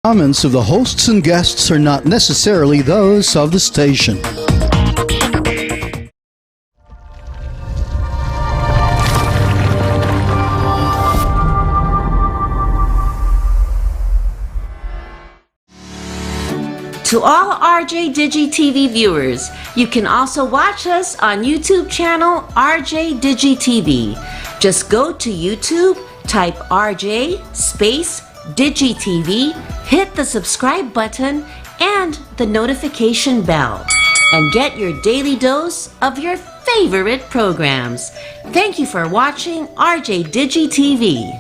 Comments of the hosts and guests are not necessarily those of the station. To all RJ Digi TV viewers, you can also watch us on YouTube channel RJ Digi TV. Just go to YouTube, type RJ space Digi TV, hit the subscribe button and the notification bell, and get your daily dose of your favorite programs. Thank you for watching RJ Digi TV.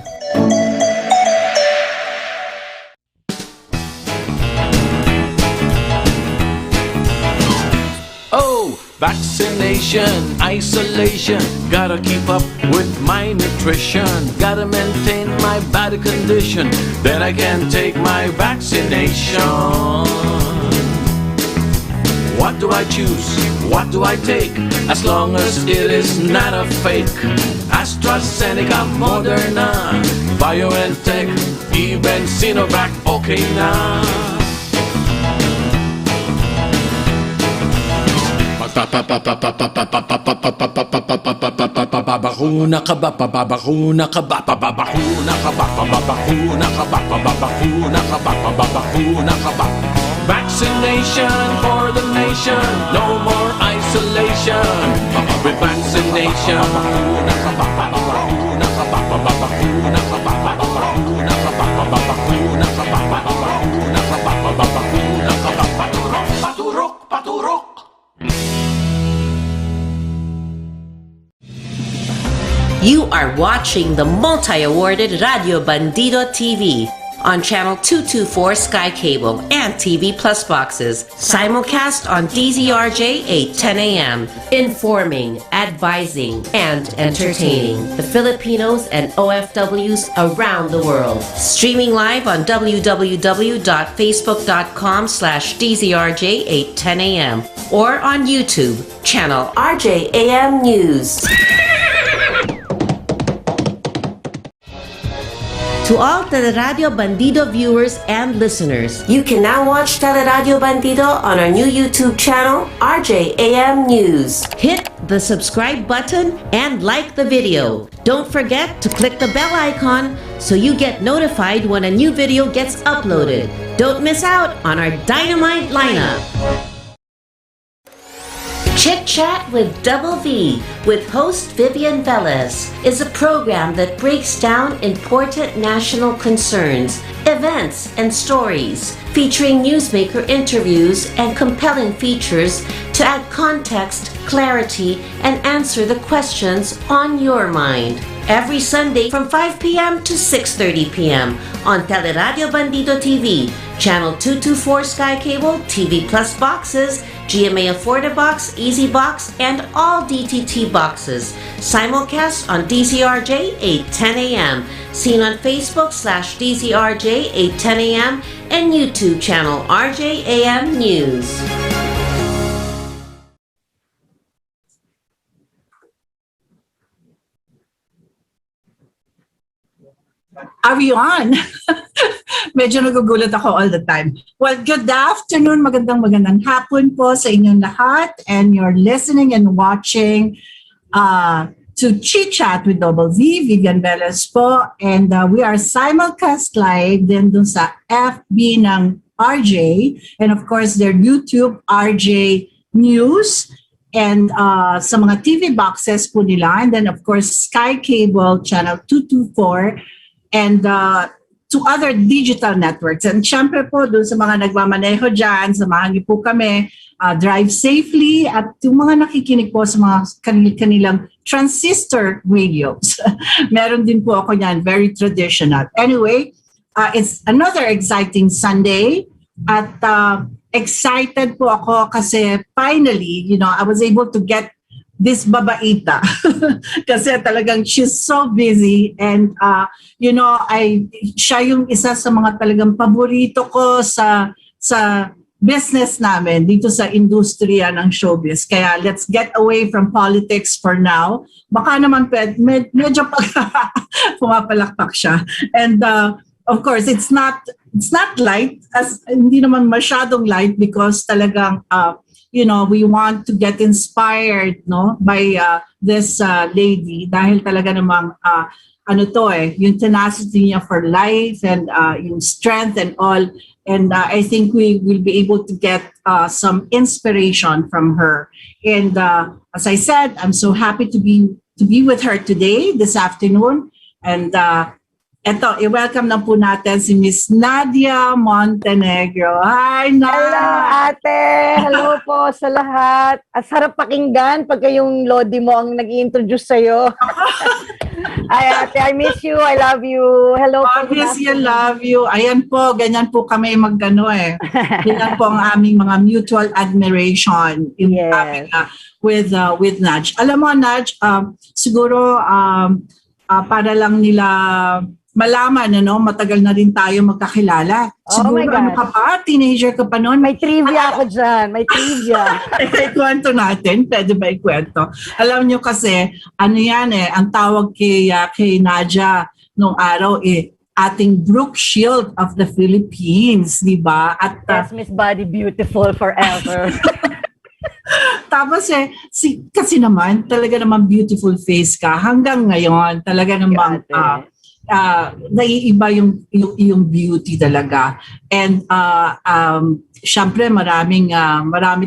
Vaccination, isolation, gotta keep up with my nutrition, gotta maintain my body condition, then I can take my vaccination. What do I choose? What do I take? As long as it is not a fake. AstraZeneca, Moderna, BioNTech, even Sinovac, okay na. Babakuna ka ba, babakuna ka ba, babakuna ka ba, babakuna ka ba, babakuna ka ba, babakuna ka ba. Vaccination for the nation, no more isolation. With vaccination, babakuna ka ba, babakuna ka ba, babakuna ka ba, babakuna ka ba, babakuna ka ba, babakuna ka ba, babakuna ka ba. Paturok, paturok, paturok. You are watching the multi-awarded Radio Bandido TV on channel 224 Sky Cable and TV Plus boxes. Simulcast on DZRJ 8:10 a.m. Informing, advising, and entertaining the Filipinos and OFWs around the world. Streaming live on www.facebook.com/DZRJ 8:10 a.m. or on YouTube, channel RJAM News. To all Teleradio Bandido viewers and listeners, you can now watch Teleradio Bandido on our new YouTube channel, RJAM News. Hit the subscribe button and like the video. Don't forget to click the bell icon so you get notified when a new video gets uploaded. Don't miss out on our dynamite lineup. Chit Chat with Double V with host Vivian Velez is a program that breaks down important national concerns, events, and stories, featuring newsmaker interviews and compelling features to add context, clarity, and answer the questions on your mind. Every Sunday from 5 p.m. to 6:30 p.m. on Teleradio Bandido TV, channel 224 Sky Cable, TV Plus boxes, GMA Affordabox, Easy Box, and all DTT boxes. Simulcast on DZRJ 8:10 a.m. Seen on Facebook/DZRJ 8:10 a.m. and YouTube channel RJAM News. Are you on? Medyo nagugulat ako all the time. Well, good afternoon, magandang hapon po sa inyong lahat, and you're listening and watching to Chit Chat with Double V, Vivian Velez po, and we are simulcast live din dun sa FB ng RJ, and of course their YouTube RJ News, and sa mga TV boxes po nila, and then of course Sky Cable channel 224, and to other digital networks. And syempre po, doon sa mga nagmamaneho dyan, samahan niyo po kami, drive safely, at yung mga nakikinig po sa mga kanilang transistor radios. Meron din po ako yan, very traditional. Anyway, it's another exciting Sunday, at excited po ako kasi finally, I was able to get this babaita kasi talagang she's so busy, and siya yung isa sa mga talagang paborito ko sa business namin dito sa industriya ng showbiz. Kaya let's get away from politics for now. Baka naman medyo pumapalakpak siya. And of course, it's not light, as hindi naman masyadong light, because talagang we want to get inspired, no, by this lady, dahil talaga namang yung tenacity niya for life, and yung strength and all. And I think we will be able to get some inspiration from her. And as I said, I'm so happy to be with her today, this afternoon. And eto, i-welcome na po natin si Miss Nadia Montenegro. Hi, Nadia! Hello, ate! Hello po sa lahat. At sarap pakinggan pagka yung Lodi mo ang nag-i-introduce sa'yo. Ay, ate, I miss you. I love you. Hello po. Obviously, I love you. Ayan po, ganyan po kami Ganyan po ang aming mga mutual admiration in having, with Naj. Alam mo, Naj, siguro para lang nila malaman, matagal na rin tayo magkakilala. Siguro, ka pa? Teenager ka pa noon? May trivia ako dyan. May trivia. Ikwento natin. Pwede ba ikwento? Alam nyo kasi, ang tawag kay Nadia nung araw, ating Brooke Shield of the Philippines, di ba? At, yes, Miss Body Beautiful forever. Tapos kasi naman, talaga naman beautiful face ka. Hanggang ngayon, talaga namang naiiba yung beauty talaga. And syempre marami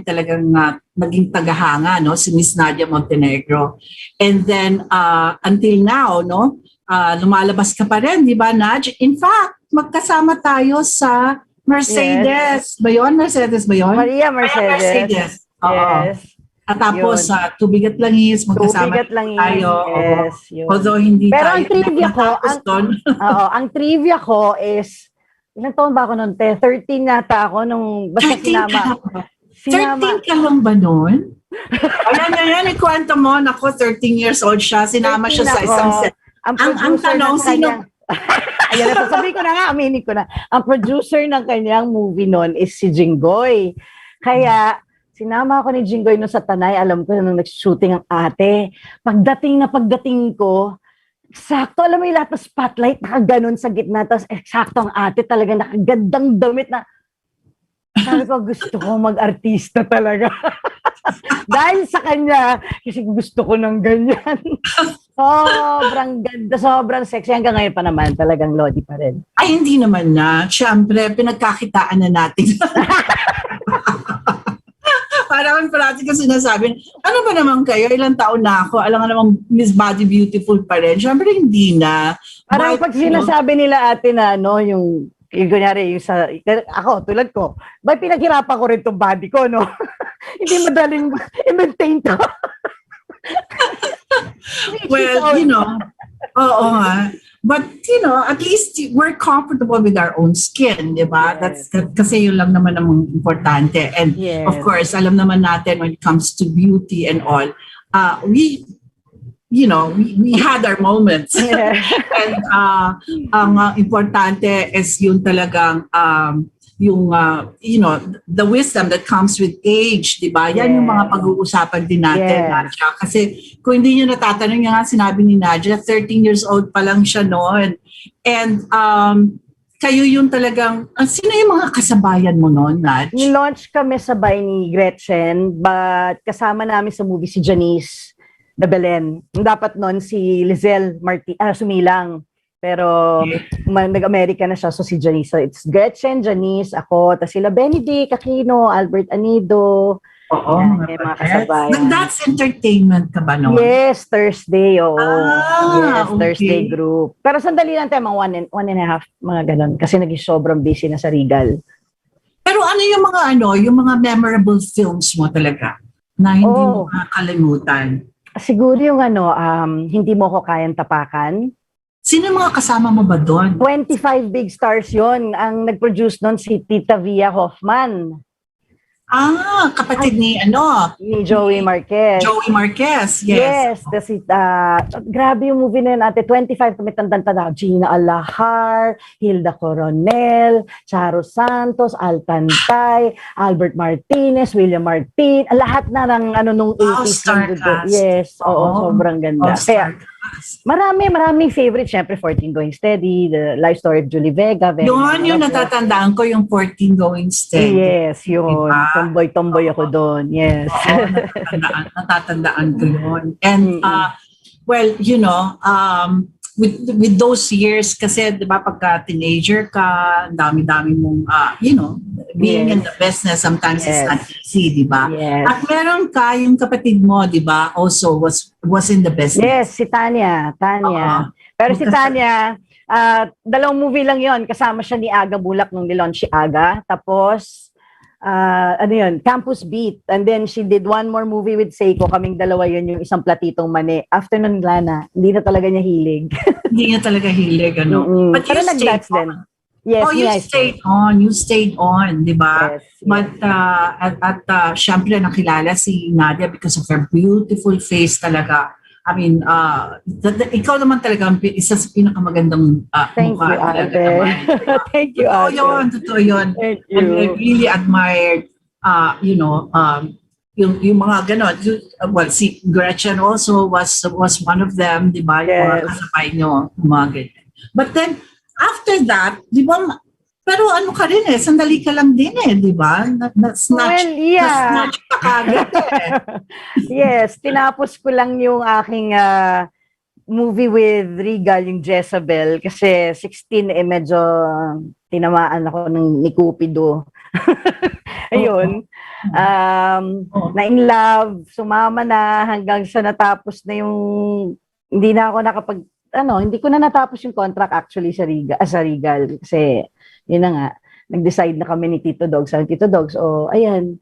talagang naging tagahanga, no, si Miss Nadia Montenegro. And then until now, no, lumalabas ka pa rin, di ba, Naj? In fact, magkasama tayo sa Mercedes. Yes. Mercedes ba yun? Maria Mercedes. Yes. At tapos Tubigat Langis, magkasama tayo. Yes, yun. Although hindi pero tayo. Ang trivia ko is, ilang taon ba ako noon? 13 nata ako nung basta 13 ka lang ba noon? Ayan, ikwento mo. Naku, 13 years old siya. Sinama siya sa isang set. Ang tanong, sino? Ayan, sasabihin ko na nga, aminin ko na. Ang producer ng kanyang movie noon is si Jinggoy. Kaya, sinama ako ni Jinggoy no sa Tanay. Alam ko nung nag-shooting ang ate. Pagdating ko, eksakto, alam mo yung lahat ng spotlight, nakaganon sa gitna. Tapos eksakto ang ate, talaga nakagandang damit na. Sabi ko, gusto ko mag-artista talaga. Dahil sa kanya, kasi gusto ko ng ganyan. Sobrang ganda, sobrang sexy. Hanggang ngayon pa naman, talagang Lodi pa rin. Ay, hindi naman na. Siyempre, pinagkakitaan na natin. Parang parati ko sinasabi, ano ba naman kayo? Ilang taon na ako? Alam nga namang Miss Body Beautiful pa rin. Siyempre, hindi na. Parang pag sinasabi nila ate na, yung kunyari, yung sa, ako, tulad ko, pinaghirapan ko rin itong body ko, no? Hindi madaling i-maintain to. Well, oo nga. But, at least we're comfortable with our own skin, di ba? Yes. That's kasi yun lang naman ang importante. And of course, alam naman natin when it comes to beauty and all, we had our moments. Yeah. And ang importante is yung talagang the wisdom that comes with age, di ba? Yan yung mga pag-uusapan din natin, Nadia. Kasi kung hindi nyo natatanong, nga sinabi ni Nadia, 13 years old pa lang siya noon. And kayo yung talagang, sino yung mga kasabayan mo noon, Naj? Ni-launch kami sabay ni Gretchen, but kasama namin sa movie si Janice de Belen. Dapat noon si Lizelle Sumilang. Pero nag-America na siya, so si Janice. So it's Gretchen, Janice, ako, tapos sila Benedict Aquino, Albert Anido. Oo, mga kasabayan. That's entertainment ka ba noon? Yes, Thursday, oo. Yes, okay. Thursday group. Pero sandali lang tayo, mga one and a half, mga ganon. Kasi naging sobrang busy na sa Regal. Pero ano yung mga memorable films mo talaga na hindi mo makakalimutan? Siguro yung Hindi Mo Ko Kayang Tapakan. Sino yung mga kasama mo ba doon? 25 big stars yon. Ang nag-produce noon si Tita Via Hoffman. Kapatid ni Joey Marquez. Joey Marquez, yes. Yes. Grabe yung movie na yun, ate. 25 kami tanda. Gina Alahar, Hilda Coronel, Charo Santos, Altantay, Albert Martinez, William Martin. Lahat na ng nung 80s. Star cast. Yes, sobrang ganda. Kaya, Maraming favorite. Siyempre, 14 Going Steady, The Life Story of Julie Vega. Yung natatandaan ko, yung 14 Going Steady. Yes, yun. Diba? Tomboy ako doon. Yes. Oo, natatandaan ko yun. And, well, with those years, kasi, di ba, pagka teenager ka, dami-dami mong, being in the business sometimes is not easy, di ba? Yes. At meron ka, yung kapatid mo, di ba, also was in the business. Yes, si Tanya. Pero si Tanya, dalawang movie lang yon, kasama siya ni Aga Bulak nung nilaunch si Aga. Tapos, Campus Beat. And then she did one more movie with Seiko. Kaming dalawa yun, yung Isang Platitong Mani. After nun, Lana, hindi na talaga niya hilig. Hindi niya talaga hilig, ano? But pero you stayed din. on. Yes, You stayed on, di ba? Yes. But syempre nakilala si Nadia because of her beautiful face talaga. I mean, ikaw naman talaga isa sa pinakamagandang Thank mukha. you, Ate. Thank you, Ate. Totoo yun. Thank And I you. really admired, yung mga ganon. Well, si Gretchen also was one of them, di ba? Yung mga Yes. kasabay nyo, mga ganyan. But then, after that, di ba, pero ano ka rin sandali ka lang din di ba? Na-snatch ka kagad Yes, tinapos ko lang yung aking movie with Regal, yung Jezebel, kasi 16 medyo tinamaan ako ni Cupido. Ayun. Na in love, sumama na hanggang sa natapos na yung hindi ko na natapos yung contract actually sa Regal kasi yun na nga, nag-decide na kami ni Tito Dogs. Sabi Tito Dogs, ayan,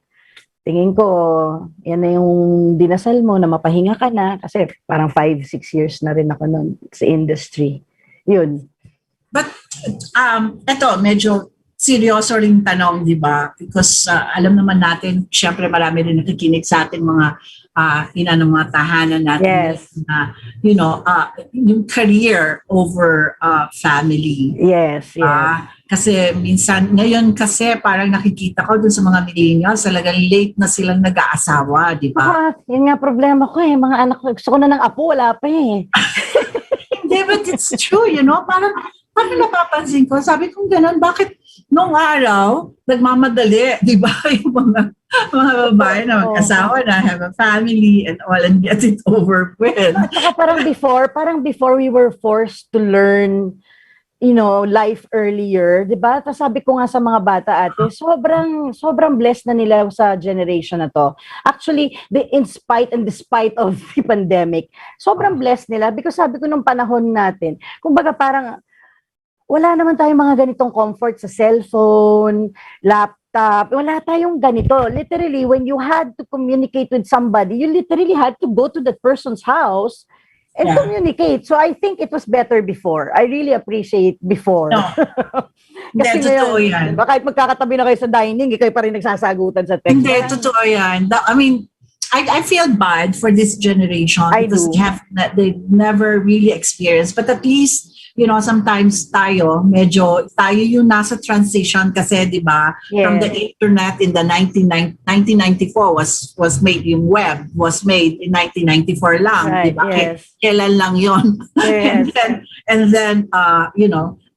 tingin ko, yan na yung dinasal mo na mapahinga ka na kasi parang 5-6 years na rin ako nun sa industry. Yun. But, eto, medyo seryoso ring tanong, di ba? Because alam naman natin, syempre marami rin nakikinig sa ating mga ng mga tahanan natin. Yes. Yung career over family. Yes. Kasi minsan, ngayon kasi parang nakikita ko dun sa mga millennials, talagang late na silang nag-aasawa, di ba? Yun nga problema ko mga anak ko, gusto ko na ng apo, wala pa Hindi, but it's true, parang napapansin ko, sabi kong gano'n, bakit nung araw, nagmamadali, di ba, yung mga babae na mag-asawa na, have a family and all, and get it over with. At saka parang before we were forced to learn, life earlier, di ba? Tapos sabi ko nga sa mga bata ate, sobrang blessed na nila sa generation na to. Actually, in spite and despite of the pandemic, sobrang blessed nila because sabi ko nung panahon natin, kumbaga parang wala naman tayong mga ganitong comfort sa cellphone, laptop, wala tayong ganito. Literally, when you had to communicate with somebody, you literally had to go to that person's house and communicate. So I think it was better before. I really appreciate before. No. Kasi totoo yan. Kahit magkakatabi na kayo sa dining, kayo pa rin nagsasagutan sa text. Hindi, totoo yan. I mean, I feel bad for this generation because they never really experienced. But at least, sometimes tayo yung nasa transition kasi, di ba? Yes. From the internet in the 1994 was made, yung web was made in 1994 lang, right, di ba? Yes. Kailan lang yun? Yes. and then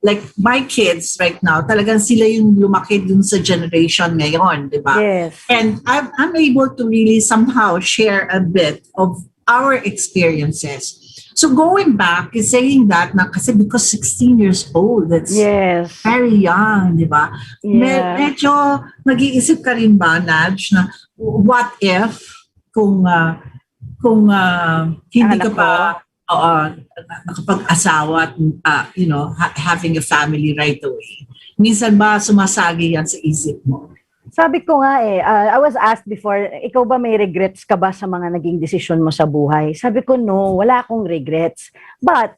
like my kids right now, talagang sila yung lumaki dun sa generation ngayon, di ba? Yes. And I'm able to really somehow share a bit of our experiences. So going back is saying that kasi because 16 years old, that's very young, di ba? Yeah. Medyo nag-iisip ka rin ba, Naj, na what if kung hindi ka pa nakapag-asawa at having a family right away. Minsan ba sumasagi yan sa isip mo? Sabi ko nga I was asked before, ikaw ba may regrets ka ba sa mga naging desisyon mo sa buhay? Sabi ko, no, wala akong regrets. But,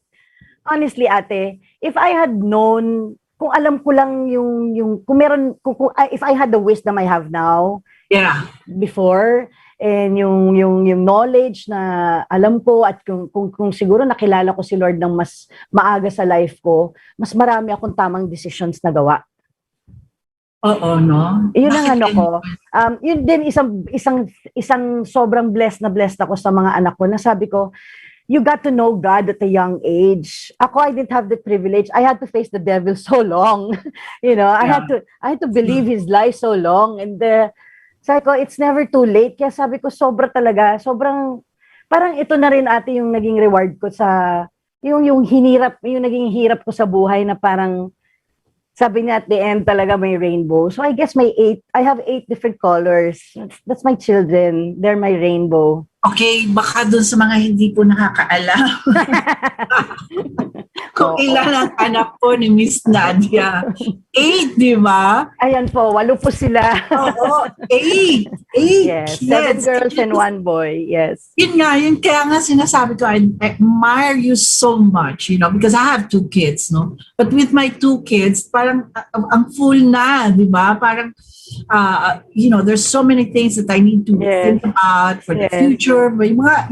honestly ate, if I had known, kung alam ko lang if I had the wisdom I have now, before, and yung knowledge na alam ko at kung siguro nakilala ko si Lord ng mas maaga sa life ko, mas marami akong tamang decisions na gawa. Oo, no? Yun ang ko. Yun din isang sobrang blessed ako sa mga anak ko na sabi ko, you got to know God at a young age. Ako, I didn't have the privilege. I had to face the devil so long. I had to believe his lies so long. And sabi ko, it's never too late. Kaya sabi ko, sobrang, parang ito na rin ate yung naging reward ko sa, yung naging hirap ko sa buhay na parang, sabi niya at the end talaga may rainbow. So I guess I have 8 different colors. That's my children. They're my rainbow. Okay, baka dun sa mga hindi po nakakaalam. Kung ilan ang anak po ni Miss Nadia. 8, di ba? Ayan po, 8 po sila. Oo, 8. 8 Yes, 7 kids. girls and 1 boy. Yes. Yun kaya nga sinasabi ko, I admire you so much, because I have 2 kids, no? But with my 2 kids, parang ang full na, di ba? Parang, there's so many things that I need to think about for the future.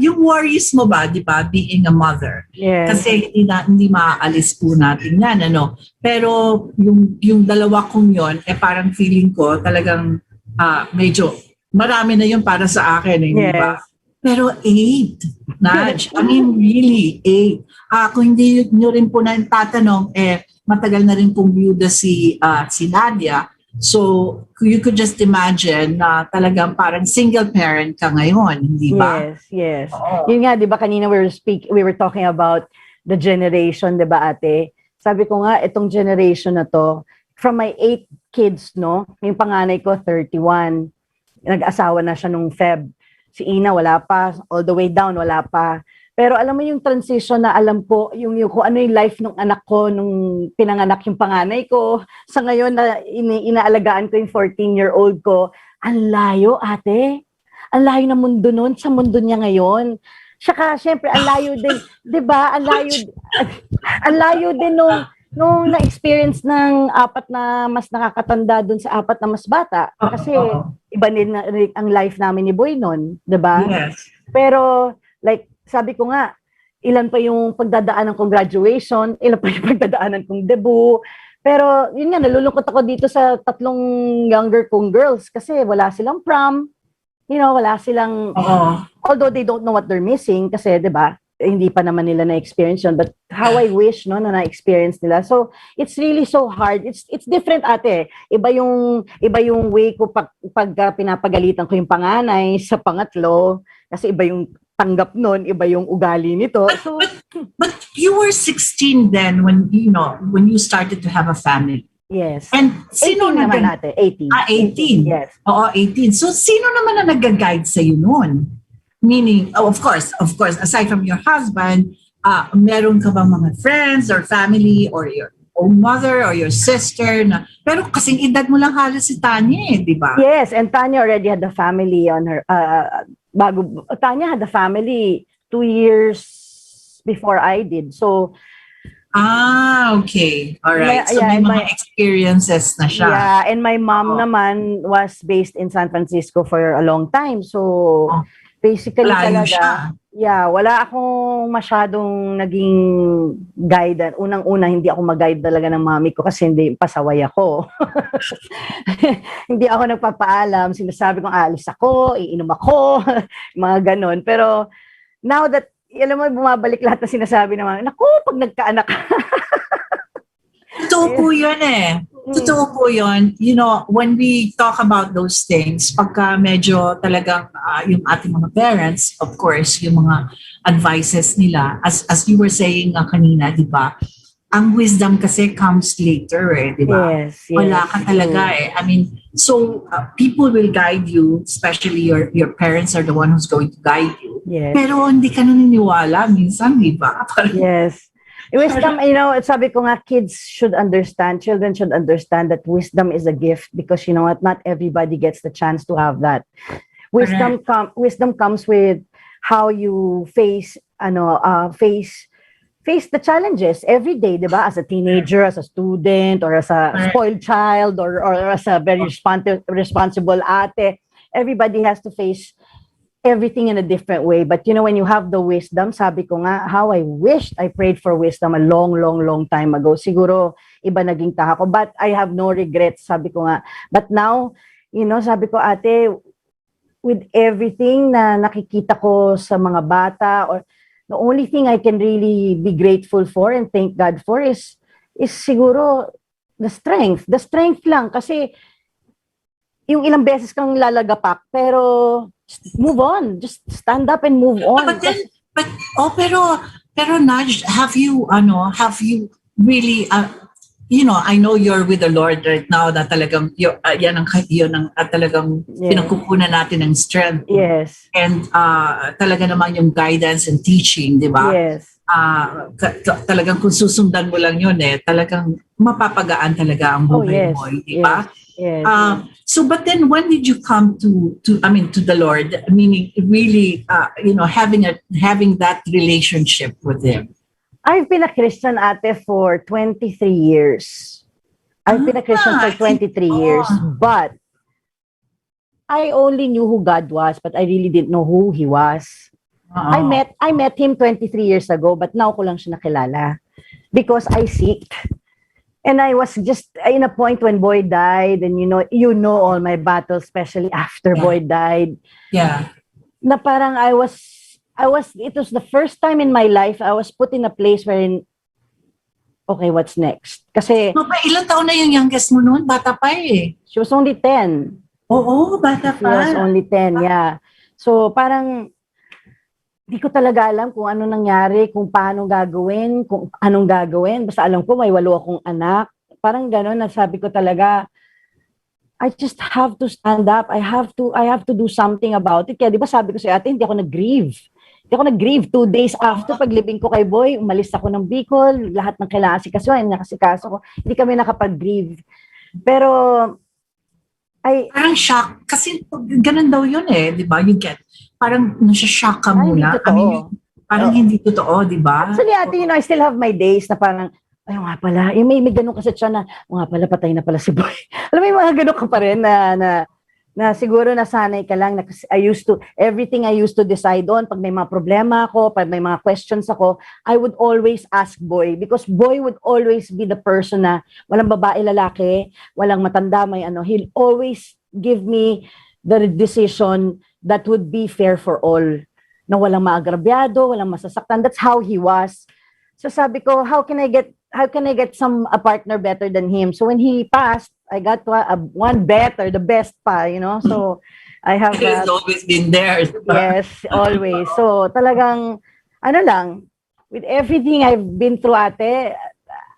Yung worries mo ba, di ba, being a mother? Yes. Kasi hindi maaalis po natin yan, ano? Pero yung dalawa kong yon, parang feeling ko talagang medyo marami na yun para sa akin, di ba? Pero 8, Naj, I mean really 8. Kung hindi nyo rin po na tatanong, matagal na rin pong byuda si Nadia. So, you could just imagine na talagang parang single parent ka ngayon, hindi ba? Yes. Yun nga, di ba, kanina we were talking about the generation, di ba, ate? Sabi ko nga, itong generation na to, from my 8 kids, no? Yung panganay ko, 31. Nag-asawa na siya nung Feb. Si Ina, wala pa. All the way down, wala pa. Pero alam mo yung transition na alam ko, yung kung ano yung life ng anak ko nung pinanganak yung panganay ko, sa ngayon na inaalagaan ko yung 14-year-old ko, ang layo, ate. Ang layo ng mundo nun sa mundo niya ngayon. Saka, syempre, ang layo din, di ba? Ang layo din nung na-experience ng 4 na mas nakakatanda dun sa 4 na mas bata. Kasi iba din ang life namin ni Boy nun, di ba? Yes. Pero, like, sabi ko nga, ilan pa yung pagdadaanan kong graduation, ilan pa yung pagdadaanan kong debut. Pero, yun nga, nalulungkot ako dito sa 3 younger kong girls kasi wala silang prom. Wala silang, although they don't know what they're missing kasi, di ba, hindi pa naman nila na-experience yun. But how I wish, no, na na-experience nila. So, it's really so hard. It's different, ate. Iba yung way ko pag pinapagalitan ko yung panganay sa pangatlo. Kasi iba yung tanggap nun, iba yung ugali nito. So, but you were 16 then when you started to have a family. Yes. And sino 18 naman natin? 18. 18. Yes. Oo, 18. So sino naman na nag-guide sa iyo noon? Meaning, of course, aside from your husband, meron ka bang mga friends or family or your own mother or your sister pero kasing edad mo lang halos si Tanya, di ba? Yes, and Tanya already had the family on her Tanya had the family 2 years before I did. So okay. All right. So may mga experiences na siya. Yeah, and my mom naman was based in San Francisco for a long time. So basically talaga, wala akong masyadong naging guide. Unang-una, hindi ako mag-guide talaga ng mami ko kasi hindi pasaway ako. Hindi ako nagpapaalam. Sinasabi kong aalis ako, iinom ako, mga ganon. Pero now that, alam mo, bumabalik lahat na sinasabi naman, naku, pag nagkaanak ka. Totoo po yun Totoo po yun. When we talk about those things, pagka medyo talagang yung ating mga parents, of course, yung mga advices nila, as you were saying kanina, di ba? Ang wisdom kasi comes later, di ba? Yes. Wala ka talaga I mean, so people will guide you, especially your parents are the one who's going to guide you. Yes. Pero hindi ka naniniwala minsan, di ba? Yes. Wisdom, sabi ko nga, children should understand that wisdom is a gift because, not everybody gets the chance to have that. Wisdom comes with how you face the challenges every day, di ba? As a teenager, as a student, or as a spoiled child, or as a very responsible ate. Everybody has to face everything in a different way. But when you have the wisdom, sabi ko nga, how I wished I prayed for wisdom a long, long, long time ago. Siguro, iba naging taha ko. But I have no regrets, sabi ko nga. But now, sabi ko, ate, with everything na nakikita ko sa mga bata, or the only thing I can really be grateful for and thank God for is siguro the strength. The strength lang kasi yung ilang beses kang lalagapak pero move on. Just stand up and move on. Pero Naj, have you really, I know you're with the Lord right now na talagang, yan ang talagang pinagkukunan natin ng strength. Yes. And talaga naman yung guidance and teaching, di ba? Yes. Talagang kung susundan mo lang yun talagang mapapagaan talaga ang buhay mo, di ba? Yes. So, but then when did you come to the Lord? Meaning, really, having that relationship with Him. I've been a Christian, ate, for 23 years. I've been a Christian for 23 years, but I only knew who God was, but I really didn't know who He was. I met Him 23 years ago, but now ko lang siya nakilala because I seeked. And I was just in a point when Boy died, and you know all my battles, especially after Boy died. Yeah. Na parang it was the first time in my life I was put in a place wherein, okay, what's next? Kasi ilang taon na yung youngest mo noon? Bata pa eh. She was only 10. Oo, bata pa. She was only 10, yeah. So parang di ko talaga alam kung ano nangyari, kung paano gagawin, kung anong gagawin. Basta alam ko may 8 akong anak. Parang gano'n, nasabi ko talaga, I just have to stand up. I have to do something about it. Kaya di ba sabi ko sa ate, hindi ako nag-grieve. Hindi ako nag-grieve 2 days after paglibing ko kay Boy. Umalis ako ng Bicol. Lahat ng kailangan asikaso, ay nakasikaso ko. Hindi kami nakapag-grieve. Pero parang shock. Kasi ganun daw yun di ba? You get, parang nasa-shock ka muna. Parang hindi totoo, di ba? Actually, ate, I still have my days na parang, ay nga pala, may ganun kasi siya na, nga pala, patay na pala si Boy. Alam mo, yung mga ganun ka pa rin na siguro nasanay ka lang na everything I used to decide on, pag may mga problema ako, pag may mga questions ako, I would always ask Boy because Boy would always be the person na walang babae, lalaki, walang matanda, he'll always give me the decision that would be fair for all. Na walang maagrabyado, walang masasaktan. That's how he was. So sabi ko, how can I get a partner better than him? So when he passed, I got one better, the best pa, So I have He's always been there. Yes, always. So talagang with everything I've been through, ate,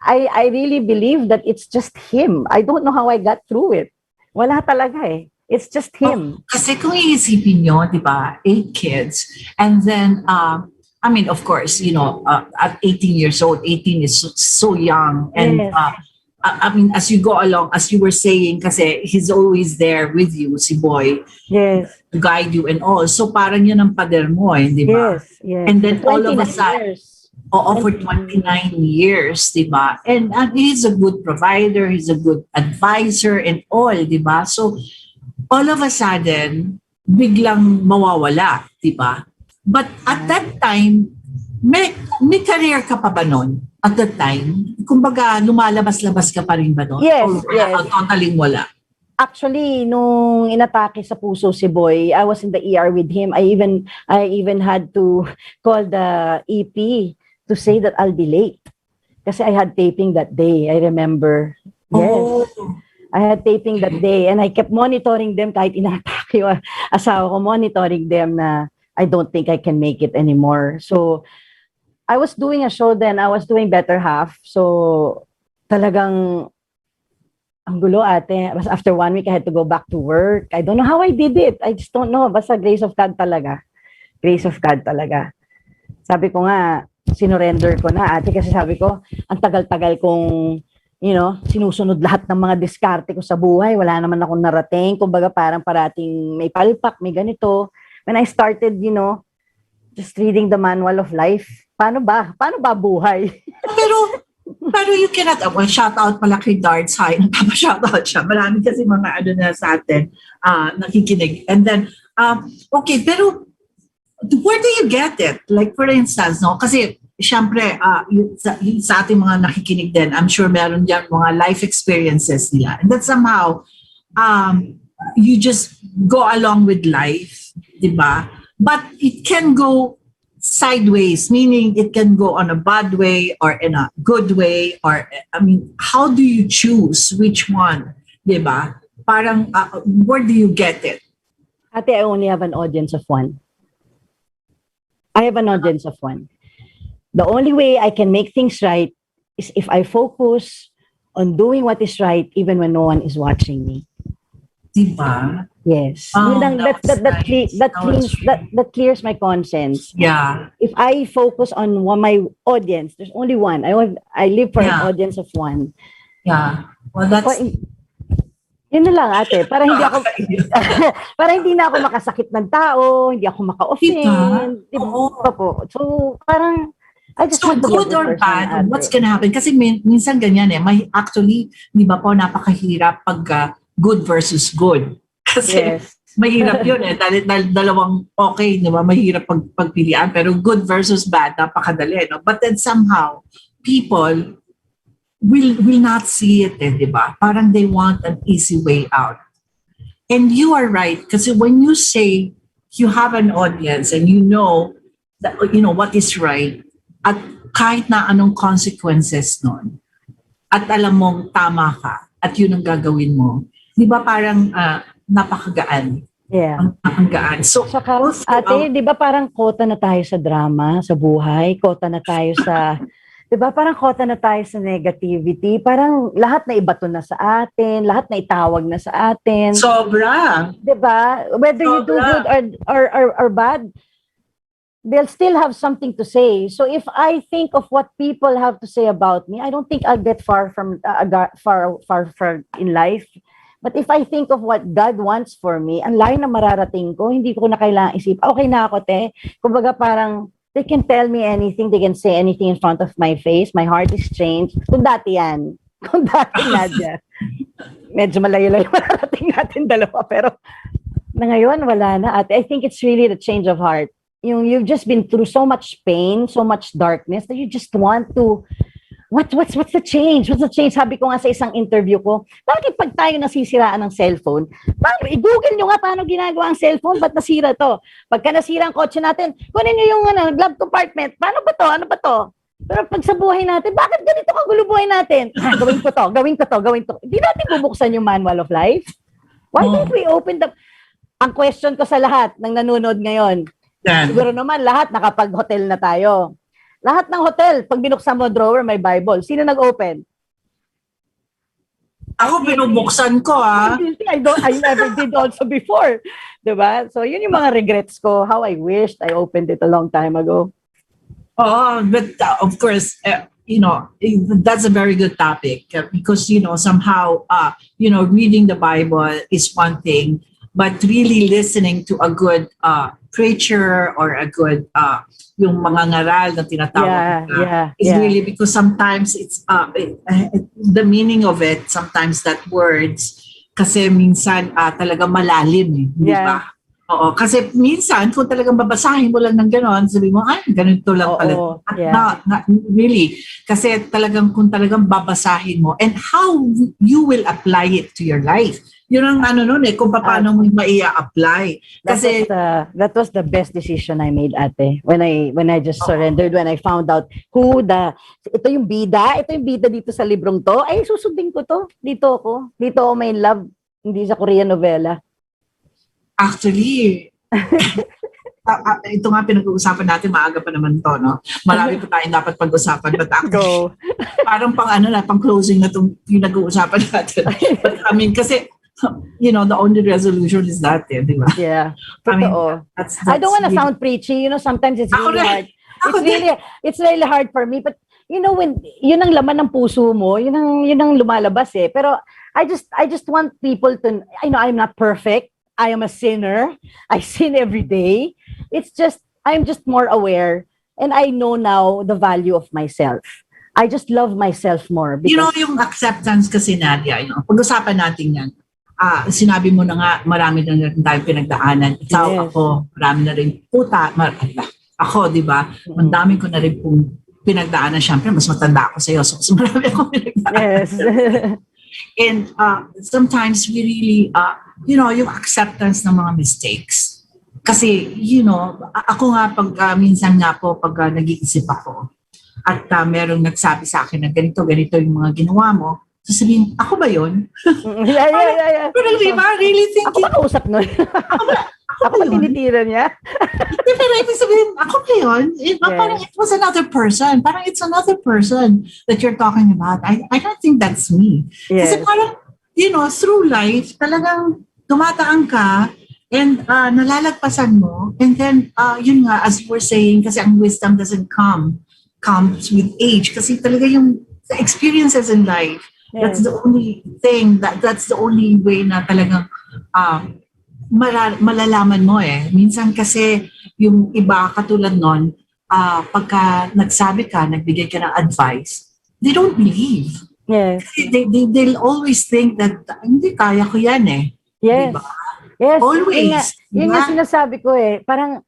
I really believe that it's just him. I don't know how I got through it. Wala talaga It's just him. Kasi kung iisipin nyo, di ba, 8 kids, and then, of course, at 18 years old, 18 is so young, and Yes. As you go along, as you were saying, kasi he's always there with you, si Boy, Yes. to guide you and all. So parang yun ang pader mo, di ba? Yes. And then all of a 29 sudden, years. for 29 years, di ba? And he's a good provider, he's a good advisor and all, di ba? So, all of a sudden, biglang mawawala, di ba? But at that time, may career ka pa ba nun? At that time? Kumbaga, lumalabas-labas ka pa rin ba nun? Yes, Or yes. totaling wala? Actually, nung inatake sa puso si Boy, I was in the ER with him. I even had to call the EP to say that I'll be late. Kasi I had taping that day, I remember. Yes. Oh. I had taping that day and I kept monitoring them kahit inatake yung asawa ko, monitoring them na I don't think I can make it anymore. So, I was doing a show then. I was doing Better Half. So, talagang ang gulo, ate. After 1 week, I had to go back to work. I don't know how I did it. I just don't know. Basta grace of God talaga. Grace of God talaga. Sabi ko nga, sinurrender ko na, ate. Kasi sabi ko, ang tagal-tagal kong sinusunod lahat ng mga diskarte ko sa buhay. Wala naman akong narating. Kumbaga parang parating may palpak, may ganito. When I started, just reading the manual of life, paano ba buhay? Pero you cannot, shout out pala kay Darts High. Nagpapa-shout out siya. Marami kasi mga na sa atin nakikinig. And then, okay, pero where do you get it? Like for instance, kasi siyempre, sa ating mga nakikinig din, I'm sure meron dyan mga life experiences nila. And that somehow, you just go along with life, di ba? But it can go sideways, meaning it can go on a bad way or in a good way, or I mean, how do you choose which one, 'di ba? Parang where do you get it? Ate, I only have an audience of one. I have an audience of one. The only way I can make things right is if I focus on doing what is right even when no one is watching me. Diba? Yes. Oh, Yun lang, that clears my conscience. Yeah. If I focus on my audience, there's only one. I live for an audience of one. Yeah. Well, that's... Yun na lang, ate. Para hindi ako para hindi na ako makasakit ng tao, hindi ako maka-offend. Diba po? So, parang I just so, want to good or bad, what's gonna happen? Kasi minsan ganyan may actually, di ba po, napakahirap pag good versus good. Kasi mahirap yun dahil dalawang okay, di ba? Mahirap pagpilian. Pero good versus bad, napakadali. No? But then somehow, people will not see it, di ba? Parang they want an easy way out. And you are right, kasi when you say you have an audience and you know that, you know what is right, at kahit na anong consequences nun, at alam mong tama ka, at yun ang gagawin mo, di ba parang napakagaan? Yeah. Ang gaan. So, saka, ate, di ba parang kota na tayo sa drama, sa buhay, kota na tayo sa, di ba parang kota na tayo sa negativity, parang lahat na ibato na sa atin, lahat na itawag na sa atin. Sobra. Di ba? Whether you do good or bad, they'll still have something to say. So if I think of what people have to say about me, I don't think I'll get far in life. But if I think of what God wants for me, ang layo na mararating ko, hindi ko na kailangan isip, okay na ako, te. Kumbaga parang, they can tell me anything, they can say anything in front of my face, my heart is changed. Kung dati yan. Kung dati, Nadia. Medyo malayo-layo mararating natin dalawa, pero na ngayon, wala na. At I think it's really the change of heart. You've just been through so much pain, so much darkness that you just want to, what's the change? What's the change? Sabi ko nga sa isang interview ko, bakit pag tayo nasisiraan ng cellphone, i-google nyo nga paano ginagawa ang cellphone, ba't nasira to? Pagka nasira ang kotse natin, kunin nyo yung glove compartment, paano ba to? Ano ba to? Pero pag sa buhay natin, bakit ganito kagulo buhay natin? Gawin ko to. Hindi natin bubuksan yung manual of life. Why don't we open the... Ang question ko sa lahat ng nanonood ngayon, siguro naman lahat nakapag-hotel na tayo. Lahat ng hotel, pag binuksan mo drawer, may Bible. Sino nag-open? Ako binubuksan ko, I never did also before. Diba? So, yun yung mga regrets ko. How I wished I opened it a long time ago. Oh, but of course, that's a very good topic because, somehow, reading the Bible is one thing, but really listening to a good preacher or a good yung mga ngaral na tinatawag is really because sometimes it's the meaning of it, sometimes that words kasi minsan talaga malalim di ba? Oo, kasi minsan kung talagang babasahin mo lang ng gano'n, sabi mo, ay, ganito lang pala. Not really. Kasi talagang kung talagang babasahin mo and how you will apply it to your life. Yun ang kung paano mo maia-apply. Kasi that was the best decision I made, ate. When I just surrendered, when I found out ito yung bida dito sa librong to, ay susundin ko to. Dito ako may love, hindi sa Korean novela. Actually, ito nga pinag-uusapan natin, maaga pa naman to, no? Marami pa tayong dapat pag-usapan. But actually, parang pang closing na itong pinag-uusapan natin. But I mean, kasi, the only resolution is that, di ba? Yeah. I mean, I don't want to sound preachy. Sometimes it's really hard. It's really hard for me. But, when yun ang laman ng puso mo, yun ang lumalabas eh. Pero I just want people to, I'm not perfect. I am a sinner. I sin every day. I'm just more aware. And I know now the value of myself. I just love myself more. Because, yung acceptance kasi, Nadia, pag-usapan natin yan. Sinabi mo na nga, marami na rin tayong pinagdaanan. Ikaw, ako, marami na rin ako, di ba? Mandami ko na rin pong pinagdaanan. Siyempre, mas matanda ako sa'yo. So, marami akong pinagdaanan. Yes. And sometimes we really, yung acceptance ng mga mistakes. kasi, ako nga minsan nga po pag nag-iisip ako at merong nagsabi sa akin na ganito yung mga ginawa mo, sasabihin, ako ba yun? Yeah. Pero diba, really thinking, Ako ba kausap nun? Ako ba tinitira niya? pero ibig sabihin, ako ba yun? Parang it was another person. Parang it's another person that you're talking about. I don't think that's me. Yes. Kasi parang, through life, talagang tumataan ka and nalalagpasan mo. And then, yun nga, as we're saying, kasi ang wisdom doesn't comes with age. Kasi talaga yung the experiences in life, that's the only thing, that's the only way na talagang malalaman mo eh. Minsan kasi yung iba katulad nun, pagka nagbigay ka ng advice, they don't believe. Yes. They'll always think that, hindi, kaya ko yan eh. Yes. Diba? Yes. Always. Yun nga sinasabi ko eh. Parang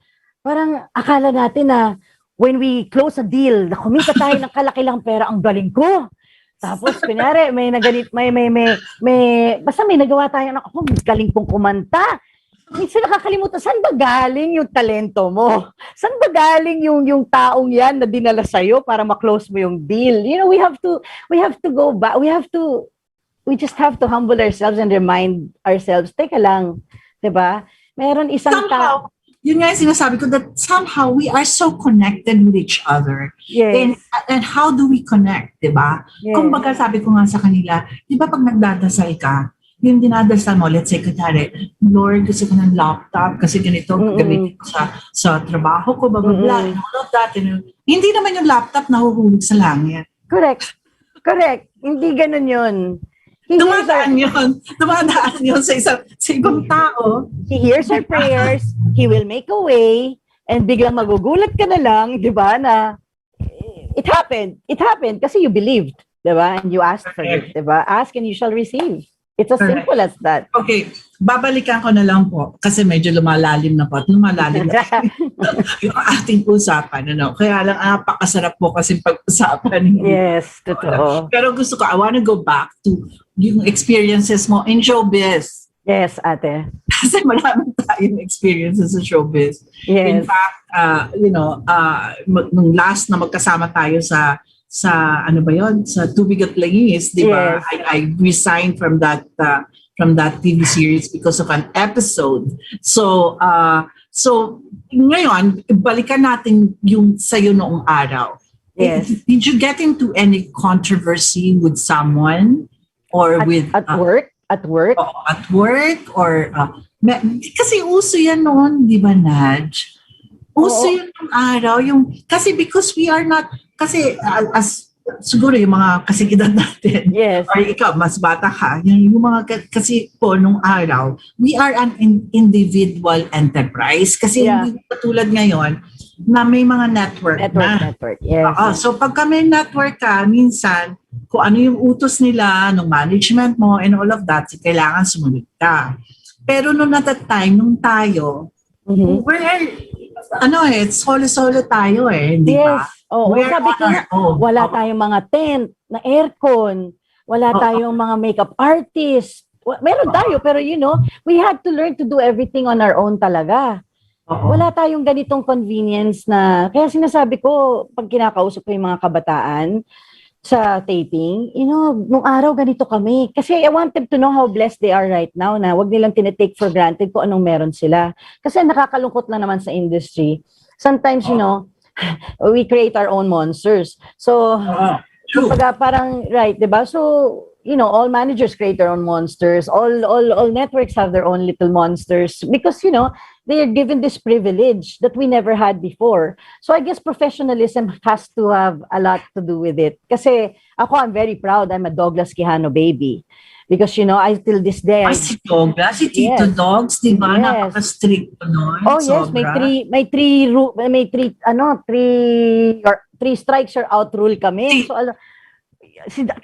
akala natin na when we close a deal, na kumita tayo ng kalakilang pera, ang galing ko. Tapos, kunyari, basta may nagawa tayo na, ako, galing kong kumanta. Minsan nakakalimutan, saan ba galing yung talento mo? Saan ba galing yung taong yan na dinala sa'yo para ma-close mo yung deal? We have to go back. We just have to humble ourselves and remind ourselves, teka lang, diba? Meron isang tao. Yun nga yung sinasabi ko, that somehow we are so connected with each other. Yes. And how do we connect, diba? Yes. Kung baga sabi ko nga sa kanila, diba pag nagdadasal ka, yung dinadasal mo, let's say, kunyari, Lord, gusto ko ng laptop kasi ganito, gamitin ko sa trabaho ko, blah, blah, blah, and all of that. Hindi naman yung laptop nahuhulog sa langit. Correct. Hindi ganun yun. Dumadaan yun sa ibang tao. He hears our prayers, He will make a way, and biglang magugulat ka na lang, di ba, na it happened kasi you believed, di ba, and you asked for it, di ba? Ask and you shall receive. It's as simple as that. Okay, babalikan ko na lang po kasi medyo lumalalim na yung ating usapan. Kaya lang napakasarap po kasi pag-usapan. Yes, totoo. Pero gusto ko, I want to go back to yung experiences mo in showbiz. Yes, ate. Kasi marami tayong experiences sa showbiz. Yes. In fact, nung last na magkasama tayo sa ano ba yon, sa Too Big a Place, di ba? Yes. I resigned from that TV series because of an episode. So ngayon balikan natin yung sayo noong araw. Yes. Did you get into any controversy with someone or at work? At work or kasi uso yan noon, di ba, Naj? Uso yun ng araw, kasi because we are not, kasi as siguro yung mga kasigidad natin, yes, or ikaw, mas bata ka, yung mga, kasi po nung araw, we are an individual enterprise. Kasi hindi katulad ngayon, na may mga network na. Network, yes. So pagka may network ka, minsan, kung ano yung utos nila, ng management mo, and all of that, kailangan sumunod ka. Pero nung at that time, nung tayo, solo tayo di ba? Yes. Sabi ko nga, wala tayong mga tent na aircon, wala tayong mga makeup artist. Meron tayo, pero we had to learn to do everything on our own talaga. Wala tayong ganitong convenience na, kaya sinasabi ko, pag kinakausap ko yung mga kabataan sa taping, nung araw ganito kami. Kasi I want them to know how blessed they are right now, na wag nilang tinitake for granted kung anong meron sila. Kasi nakakalungkot lang naman sa industry. Sometimes, we create our own monsters. So, parang, right, diba? So, all managers create their own monsters. All networks have their own little monsters because, they are given this privilege that we never had before. So I guess professionalism has to have a lot to do with it. Kasi I'm very proud. I'm a Douglas Quijano baby. Because, I till this day... si Douglas, si Tito Dogs, di ba? Yes. Napaka-strict nun. Oh, yes. Three strikes or out rule kami. So,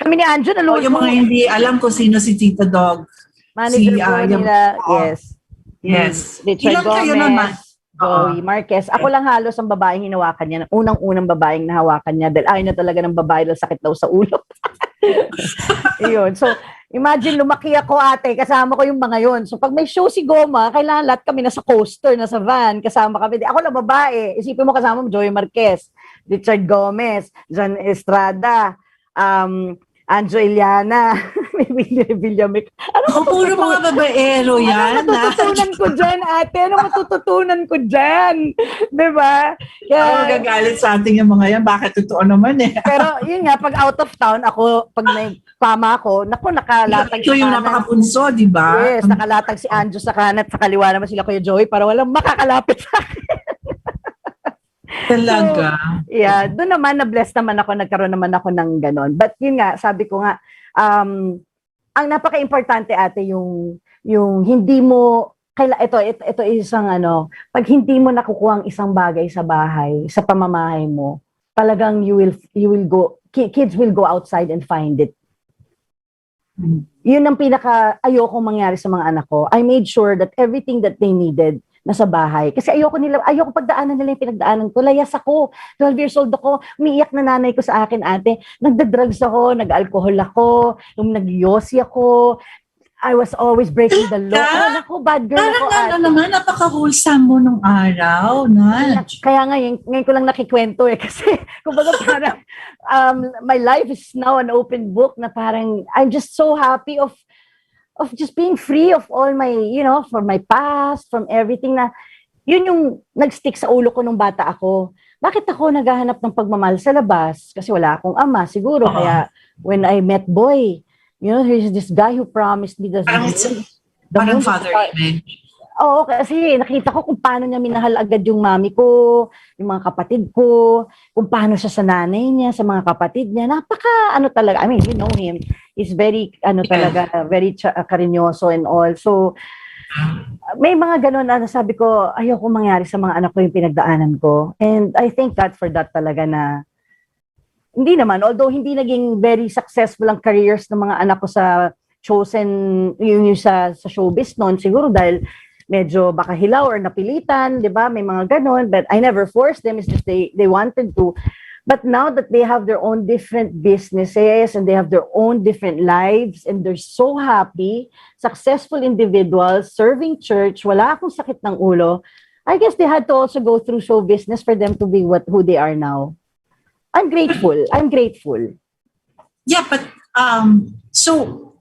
kami ni Anjo nalulog. Yung mga hindi alam ko sino si Tito Dog. Manager po nila, yes. Yes. Richard Ilan kayo naman? Joey Marquez. Ako lang halos ang babaeng hinawakan niya. Unang-unang babaeng nahawakan niya dahil ayaw na talaga ng babae dahil sakit daw sa ulo. Yun. So, Imagine, lumaki ako ate, kasama ko yung mga yon. So pag may show si Goma, kailangan lahat kami nasa coaster, nasa van, kasama kami. Ako lang babae. Isipin mo kasama mo, Joey Marquez, Richard Gomez, John Estrada, Anjo Iliana, Vivian. Puro mga babaero yan. Ano matututunan ko dyan, ate? Ano matututunan ko dyan? Diba? Ako magagalit sa ating yung mga yan. Bakit totoo naman eh? Pero yun nga, pag out of town, ako, pag may pama ako, nakalatag Ito yung napakapunso, di ba? Yes, nakalatag si Anjo sa kanan at sa kaliwa naman sila Kuya Joey para walang makakalapit sa akin. Talaga. So, yeah, doon naman na-bless naman ako, nagkaroon naman ako ng ganon. But yun nga, sabi ko nga, ang napaka-importante ate yung hindi mo ito isang pag hindi mo nakukuha ang isang bagay sa bahay, sa pamamahay mo, talagang you will go, kids will go outside and find it. Yun ang pinaka ayoko mangyari sa mga anak ko. I made sure that everything that they needed nasa bahay. Kasi ayoko pagdaanan nila yung pinagdaanan ko. Layas ako. 12 years old ako. Umiiyak na nanay ko sa akin, ate. Nagda-drugs ako, nag-alcohol ako, nag-yosi ako. I was always breaking the law. Ako, bad girl ako, ate. Naman, napaka-wholesome mo nung araw. Kaya ngayon ko lang nakikwento kasi kumbaga parang my life is now an open book na parang I'm just so happy of just being free of all my, from my past, from everything na, yun yung nag-stick sa ulo ko nung bata ako. Bakit ako naghahanap ng pagmamahal sa labas? Kasi wala akong ama, siguro. Kaya, when I met Boy, here's this guy who promised me parang father image. Oo, kasi nakita ko kung paano niya minahal agad yung mami ko, yung mga kapatid ko, kung paano siya sa nanay niya, sa mga kapatid niya. Napaka, talaga, I mean, you know him. He's very, talaga, very karinyoso and all. So, may mga ganun na sabi ko, ayoko mangyari sa mga anak ko yung pinagdaanan ko. And I thank God for that talaga na, hindi naman, although hindi naging very successful ang careers ng mga anak ko sa chosen, yung sa showbiz noon, siguro dahil medyo baka hilaw or napilitan, di ba? May mga ganun, but I never forced them. It's just they wanted to. But now that they have their own different businesses and they have their own different lives and they're so happy, successful individuals, serving church, wala akong sakit ng ulo, I guess they had to also go through show business for them to be who they are now. I'm grateful. Yeah, but, so,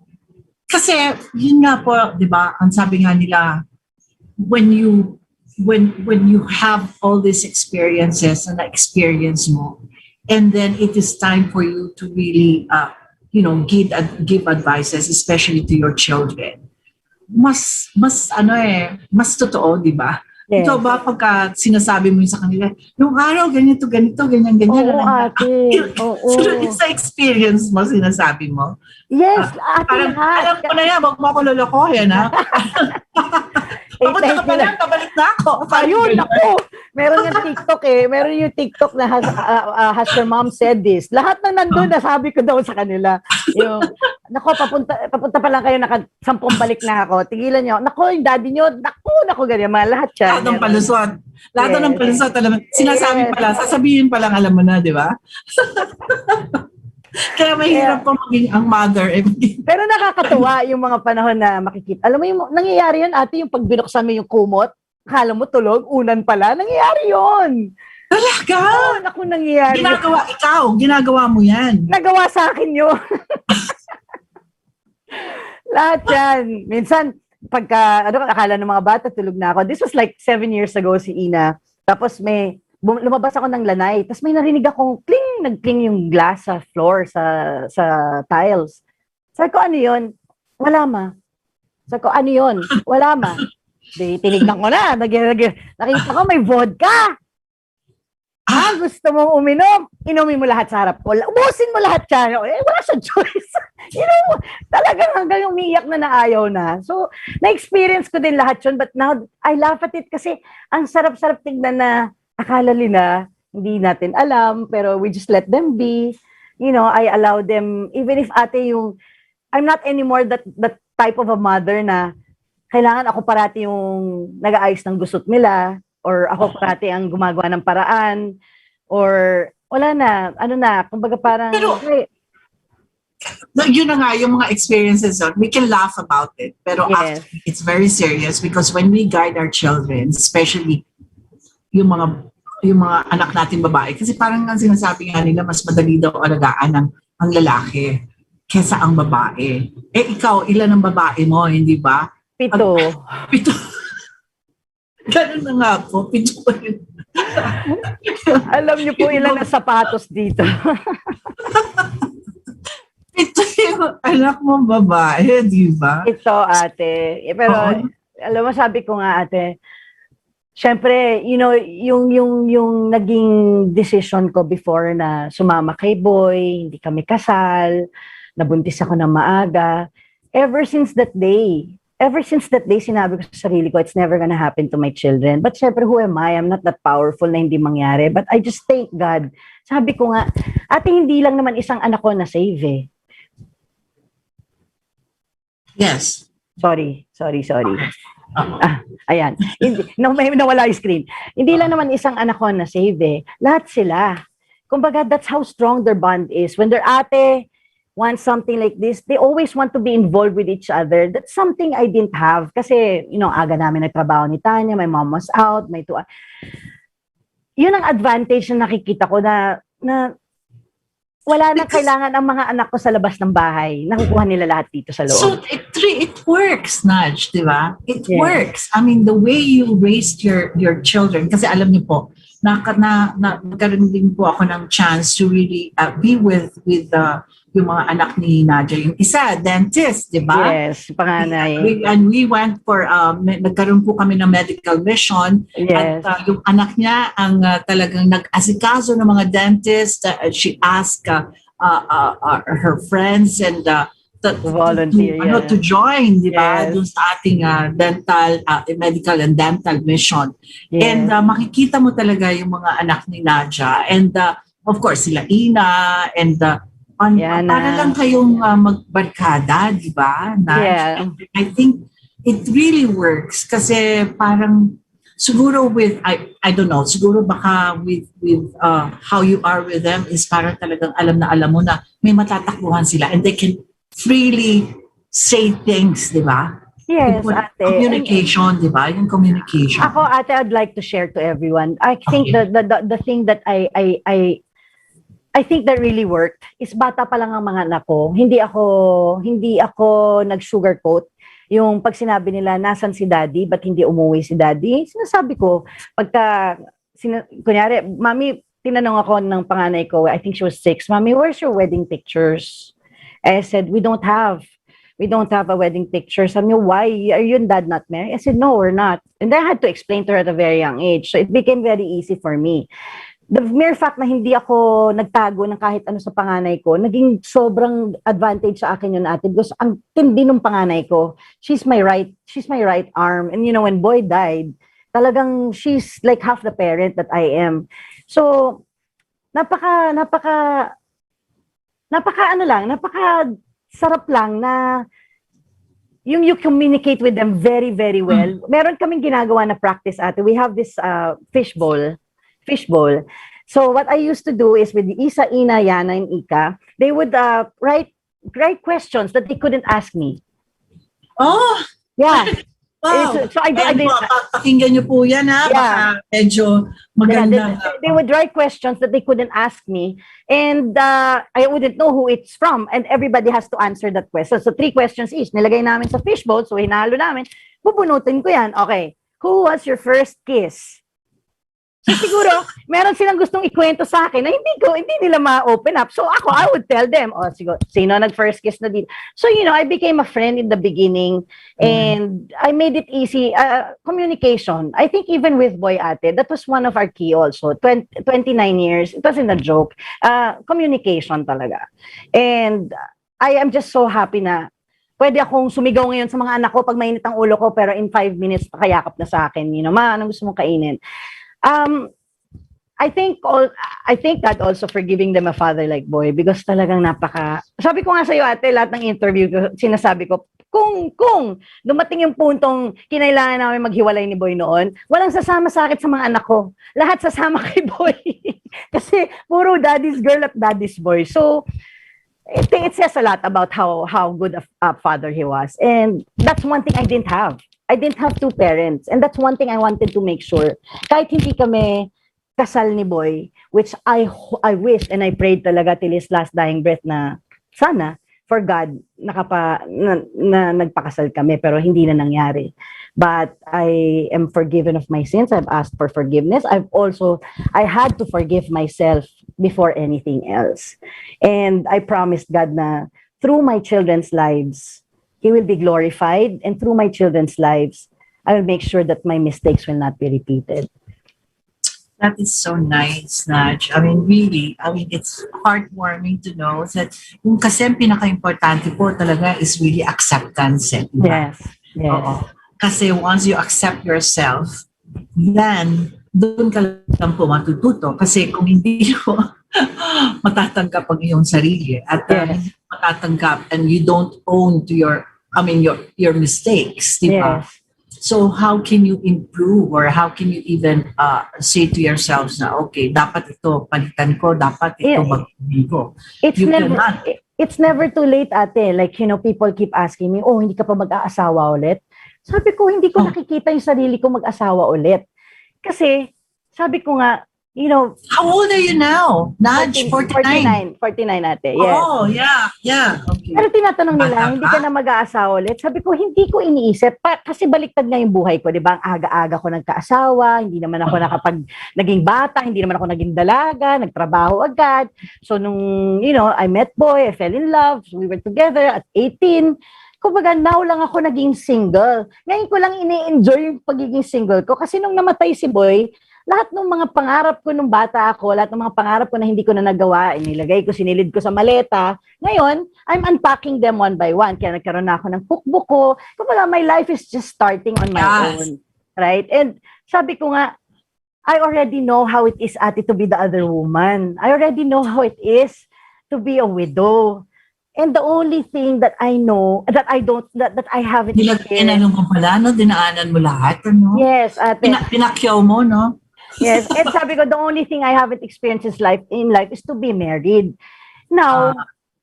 kasi, yun nga po, di ba, ang sabi nga nila, when you have all these experiences and experience mo, and then it is time for you to really give advices, especially to your children, mas totoo, di ba? Yes. Ito ba pagka sinasabi mo sa kanila, nung araw ganito, ganyan. Oo, ate. Oo. Sa experience mo, sinasabi mo. Yes, ate. Parang, alam ko na yan, wag mo ako lolokohin, ha? Papunta ka pa lang, kabalik na ako. Ayun, ako. Meron yung TikTok Meron yung TikTok na has your mom said this. Lahat ng nandun na sabi ko daw sa kanila. Yung, papunta pa lang kayo, 10 balik na ako. Tigilan nyo. Nako, yung daddy nyo, naku, ganyan. Lahat siya. Lahat ng palusot. Lahat ng palusot. Sinasabi pa lang, sasabihin pa lang, alam mo na, di ba? Kaya mahirap po maging ang mother. Pero nakakatuwa yung mga panahon na makikita. Alam mo yung nangyayari yun, ate, yung pag binuksan mo yung kumot, akala mo tulog, unan pala, nangyayari yun. Talaga? Oo, naku, nangyayari. Ginagawa mo yan. Nagawa sa akin yun. Lahat yan. Minsan, pagka, akala ng mga bata, tulog na ako. This was like 7 years ago si Ina. Tapos lumabas ako ng lanay. Tapos may narinig akong nag-cling yung glass sa floor, sa tiles. Sabi ko, ano yun? Wala ma. Sabi ko, ano yun? Wala ma. Tinignan ko na. Nakita ko may vodka. Gusto mong uminom? Inumin mo lahat sa harap ko. Ubusin mo lahat siya. Wala siyang choice. Talagang hanggang umiiyak na ayaw na. So, na-experience ko din lahat yun. But now, I laugh at it kasi ang sarap-sarap tignan na akala nila, hindi natin alam, pero we just let them be. I allow them, even if ate I'm not anymore that type of a mother na kailangan ako parati yung nag-aayos ng gusot nila, or ako parati ang gumagawa ng paraan, or wala na, kumbaga parang, No, yun na nga, yung mga experiences on, we can laugh about it. Pero Yes. after, it's very serious because when we guide our children, especially yung mga anak natin babae, kasi parang ang sinasabi nga nila, mas madali daw alagaan ang lalaki kesa ang babae. Eh ikaw, ilan ang babae mo, hindi ba? 7. 7. Ganun na nga po, 7 pa yun. Alam niyo po ilan ang sapatos dito. 7 yung anak mo babae, di ba? Ito, ate. Pero, alam mo, sabi ko nga, ate, syempre, yung naging decision ko before na sumama kay Boy, hindi kami kasal, nabuntis ako ng maaga. Ever since that day, sinabi ko sa sarili ko, it's never gonna happen to my children. But syempre, who am I? I'm not that powerful na hindi mangyari. But I just thank God. Sabi ko nga, ate, hindi lang naman isang anak ko na save eh. Yes. Sorry. Ayan. May nawala yung screen. Hindi lang naman isang anak ko na save eh. Lahat sila. Kumbaga, that's how strong their bond is. When their ate wants something like this, they always want to be involved with each other. That's something I didn't have. Kasi, aga namin nagtrabaho ni Tanya, my mom was out, yun ang advantage na nakikita ko na wala nang kailangan ang mga anak ko sa labas ng bahay. Nakukuha nila lahat dito sa loob. So, it works, Nudge, di ba? It works. I mean, the way you raised your children, kasi alam niyo po, nagkaroon din po ako ng chance to really be with yung mga anak ni Nadia. Yung isa, dentist, di ba? Yes, panganay. And we went for, nagkaroon po kami ng medical mission. Yes. At yung anak niya, ang talagang nag-asikaso ng mga dentist. She asked her friends and volunteer, to join, di ba? Yes. Doon sa ating medical and dental mission. Yes. And makikita mo talaga yung mga anak ni Nadia. And of course, sila Ina and para lang kayong magbarkada, di ba? Yeah. I think it really works kasi parang siguro with, I don't know, siguro baka with how you are with them is parang talagang alam na alam mo na may matatakbuhan sila and they can freely say things, di ba? Yes, ate. Communication, di ba? Yung communication. Ako, ate, I'd like to share to everyone. I think the thing that I think that really worked is bata pa lang ang mga anak ko. Hindi ako nag-sugarcoat. Yung pag sinabi nila, nasan si daddy, ba't hindi umuwi si daddy? Sinasabi ko, kunyari, mami, tinanong ako ng panganay ko, I think she was 6, Mami, where's your wedding pictures? I said, we don't have a wedding picture. Sabi niya, why? Are you and dad not married? I said, no, we're not. And I had to explain to her at a very young age. So it became very easy for me. The mere fact na hindi ako nagtago ng kahit ano sa panganay ko, naging sobrang advantage sa akin yun, ate, because ang tindi ng panganay ko. She's my right arm. And when Boy died, talagang she's like half the parent that I am. So, napaka sarap lang na yung you communicate with them very, very well. Meron kaming ginagawa na practice, ate. We have this fishbowl. So what I used to do is with Isa, Ina, Yana, and Ika, they would write questions that they couldn't ask me. Oh! Yeah. Wow. So I did. Pakinggan niyo po yan, ha? Yeah. Baka medyo maganda. They would write questions that they couldn't ask me, and I wouldn't know who it's from, and everybody has to answer that question. So 3 questions each. Nilagay namin sa fishbowl, so hinalo namin. Bubunutin ko yan. Okay. Who was your first kiss? So siguro, meron silang gustong ikwento sa akin na hindi nila ma-open up. So ako, I would tell them, siguro, sino nag-first kiss na dito? So, I became a friend in the beginning and I made it easy. Communication. I think even with Boy Ate, that was one of our key also. 29 years, it wasn't a joke. Communication talaga. And I am just so happy na pwede akong sumigaw ngayon sa mga anak ko pag mainit ang ulo ko, pero in 5 minutes, nakayakap na sa akin. Ma, anong gusto mong kainin? I thank God also for giving them a father like Boy because talagang sabi ko nga sa iyo, ate, lahat ng interview ko, sinasabi ko, kung dumating yung puntong kinailangan namin maghiwalay ni Boy noon, walang sasama sa akin sa mga anak ko. Lahat sasama kay Boy. Kasi puro daddy's girl at daddy's boy. So, it says a lot about how good a father he was. And that's one thing I didn't have. I didn't have two parents. And that's one thing I wanted to make sure. Kahit hindi kami kasal ni Boy, which I wished and I prayed talaga till his last dying breath na sana for God na nagpakasal kami, pero hindi na nangyari. But I am forgiven of my sins. I've asked for forgiveness. I had to forgive myself before anything else. And I promised God na through my children's lives, He will be glorified. And through my children's lives, I will make sure that my mistakes will not be repeated. That is so nice, Naj. I mean, really, it's heartwarming to know that yung kasi ang pinaka-importante po talaga is really acceptance. Diba? Yes, yes. Oo. Kasi once you accept yourself, then doon ka lang po matututo. Kasi kung hindi mo matatanggap ang iyong sarili at Yes. matatanggap and you don't own to your mistakes, di ba? Yes. So how can you improve or how can you even say to yourselves na, okay, dapat ito palitan ko, dapat ito Yeah. baguhin ko. It's You never cannot. it's never too late, ate. Like, people keep asking me, oh, hindi ka pa mag-aasawa ulit? Sabi ko, hindi ko nakikita yung sarili ko mag-asawa ulit. Kasi, sabi ko nga, How old are you now? Naj, 49. 49, ate. Yes. Oh, yeah. Okay. Pero tinatanong nila, Bata hindi ka? ka na mag-aasawa ulit? Sabi ko, hindi ko iniisip. Kasi baliktad nga yung buhay ko, di ba? Ang aga-aga ko nagkaasawa, hindi naman ako naging bata, hindi naman ako naging dalaga, nagtrabaho agad. So, nung, I met Boy, I fell in love, we were together at 18. Kumbaga, now lang ako naging single. Ngayon ko lang ini-enjoy yung pagiging single ko. Kasi nung namatay si Boy, lahat ng mga pangarap ko nung bata ako, lahat ng mga pangarap ko na hindi ko na nagawa, inilagay ko, sinilid ko sa maleta. Ngayon, I'm unpacking them one by one. Kaya nagkaroon na ako ng cookbook ko. Kumbaga, my life is just starting on my own. Right? And sabi ko nga, I already know how it is, ate, to be the other woman. I already know how it is to be a widow. And the only thing that I know, that I haven't Dinaanan mo pala, no? Dinaanan mo lahat, ano? Yes, ate. Pinakyaw mo, no? Yes, and sabi ko, the only thing I haven't experienced in life is to be married. Now,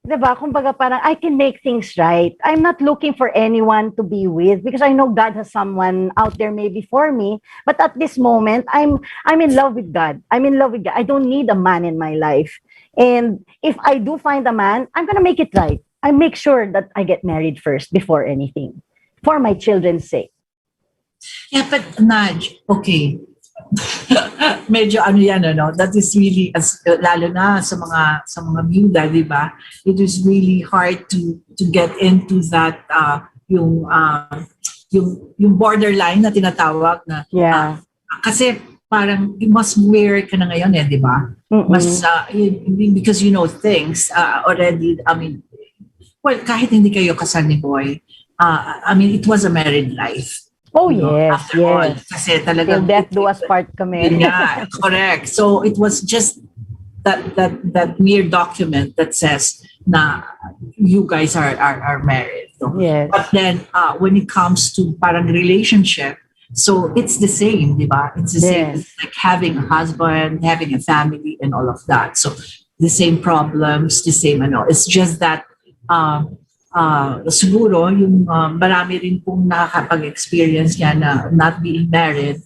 diba, kumbaga parang I can make things right. I'm not looking for anyone to be with because I know God has someone out there maybe for me. But at this moment, I'm in love with God. I'm in love with God. I don't need a man in my life. And if I do find a man, I'm gonna make it right. I make sure that I get married first before anything, for my children's sake. Yeah, but Naj, okay. Medyo yan, ano? That is really, lalo na sa mga byuda, di ba? It is really hard to get into that, yung borderline na tinatawag na. Yeah. Kasi parang mas married ka na ngayon, di ba? Mas, because you know things already, well, kahit hindi kayo kasal ni Boy, it was a married life. Oh, yes, After all, yes. kasi talagang Till death do us part kami. Yeah, correct. So it was just that mere document that says na you guys are married. So, Yes. but then when it comes to parang relationship, so it's the same, di ba? It's the same. Yes. It's like having a husband, having a family, and all of that. So the same problems, the same ano. It's just that siguro yung marami rin pong nakakapag-experience niya na not being married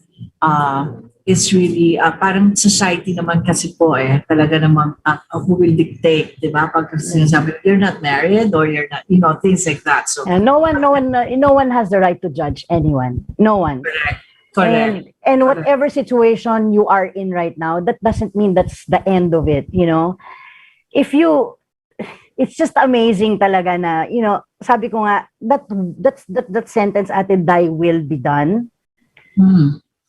is really parang society naman kasi po talaga namang who will dictate, di ba? Pag sinasabi, you're not married or you're not, things like that. So And no one has the right to judge anyone. No one. correct. And whatever situation you are in right now, that doesn't mean that's the end of it, It's just amazing talaga na, sabi ko nga, that sentence, ate, thy will be done.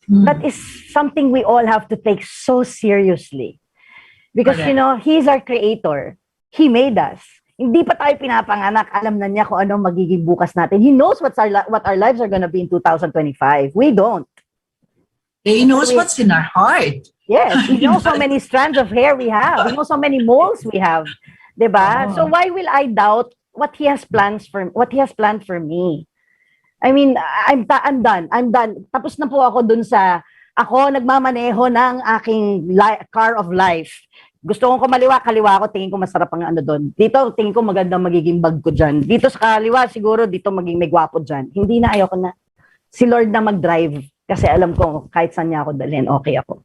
That is something we all have to take so seriously. Because, Correct. He's our creator. He made us. Hindi pa tayo pinapanganak. Alam na niya kung ano magiging bukas natin. He knows what our lives are gonna be in 2025. We don't. He knows what's in our heart. Yes, he knows how many strands of hair we have. He knows how many moles we have. Diba? So why will I doubt what he has planned for me? I mean, I'm done. Tapos na po ako dun sa ako nagmamaneho ng aking car of life. Gusto kong kumaliwa, kaliwa ko, tingin ko masarap ang ano doon. Dito, tingin ko magandang magiging bag ko dyan. Dito sa kaliwa, siguro dito maging may gwapo dyan. Hindi na, ayoko na. Si Lord na mag-drive. Kasi alam ko, kahit saan niya ako dalhin, okay ako.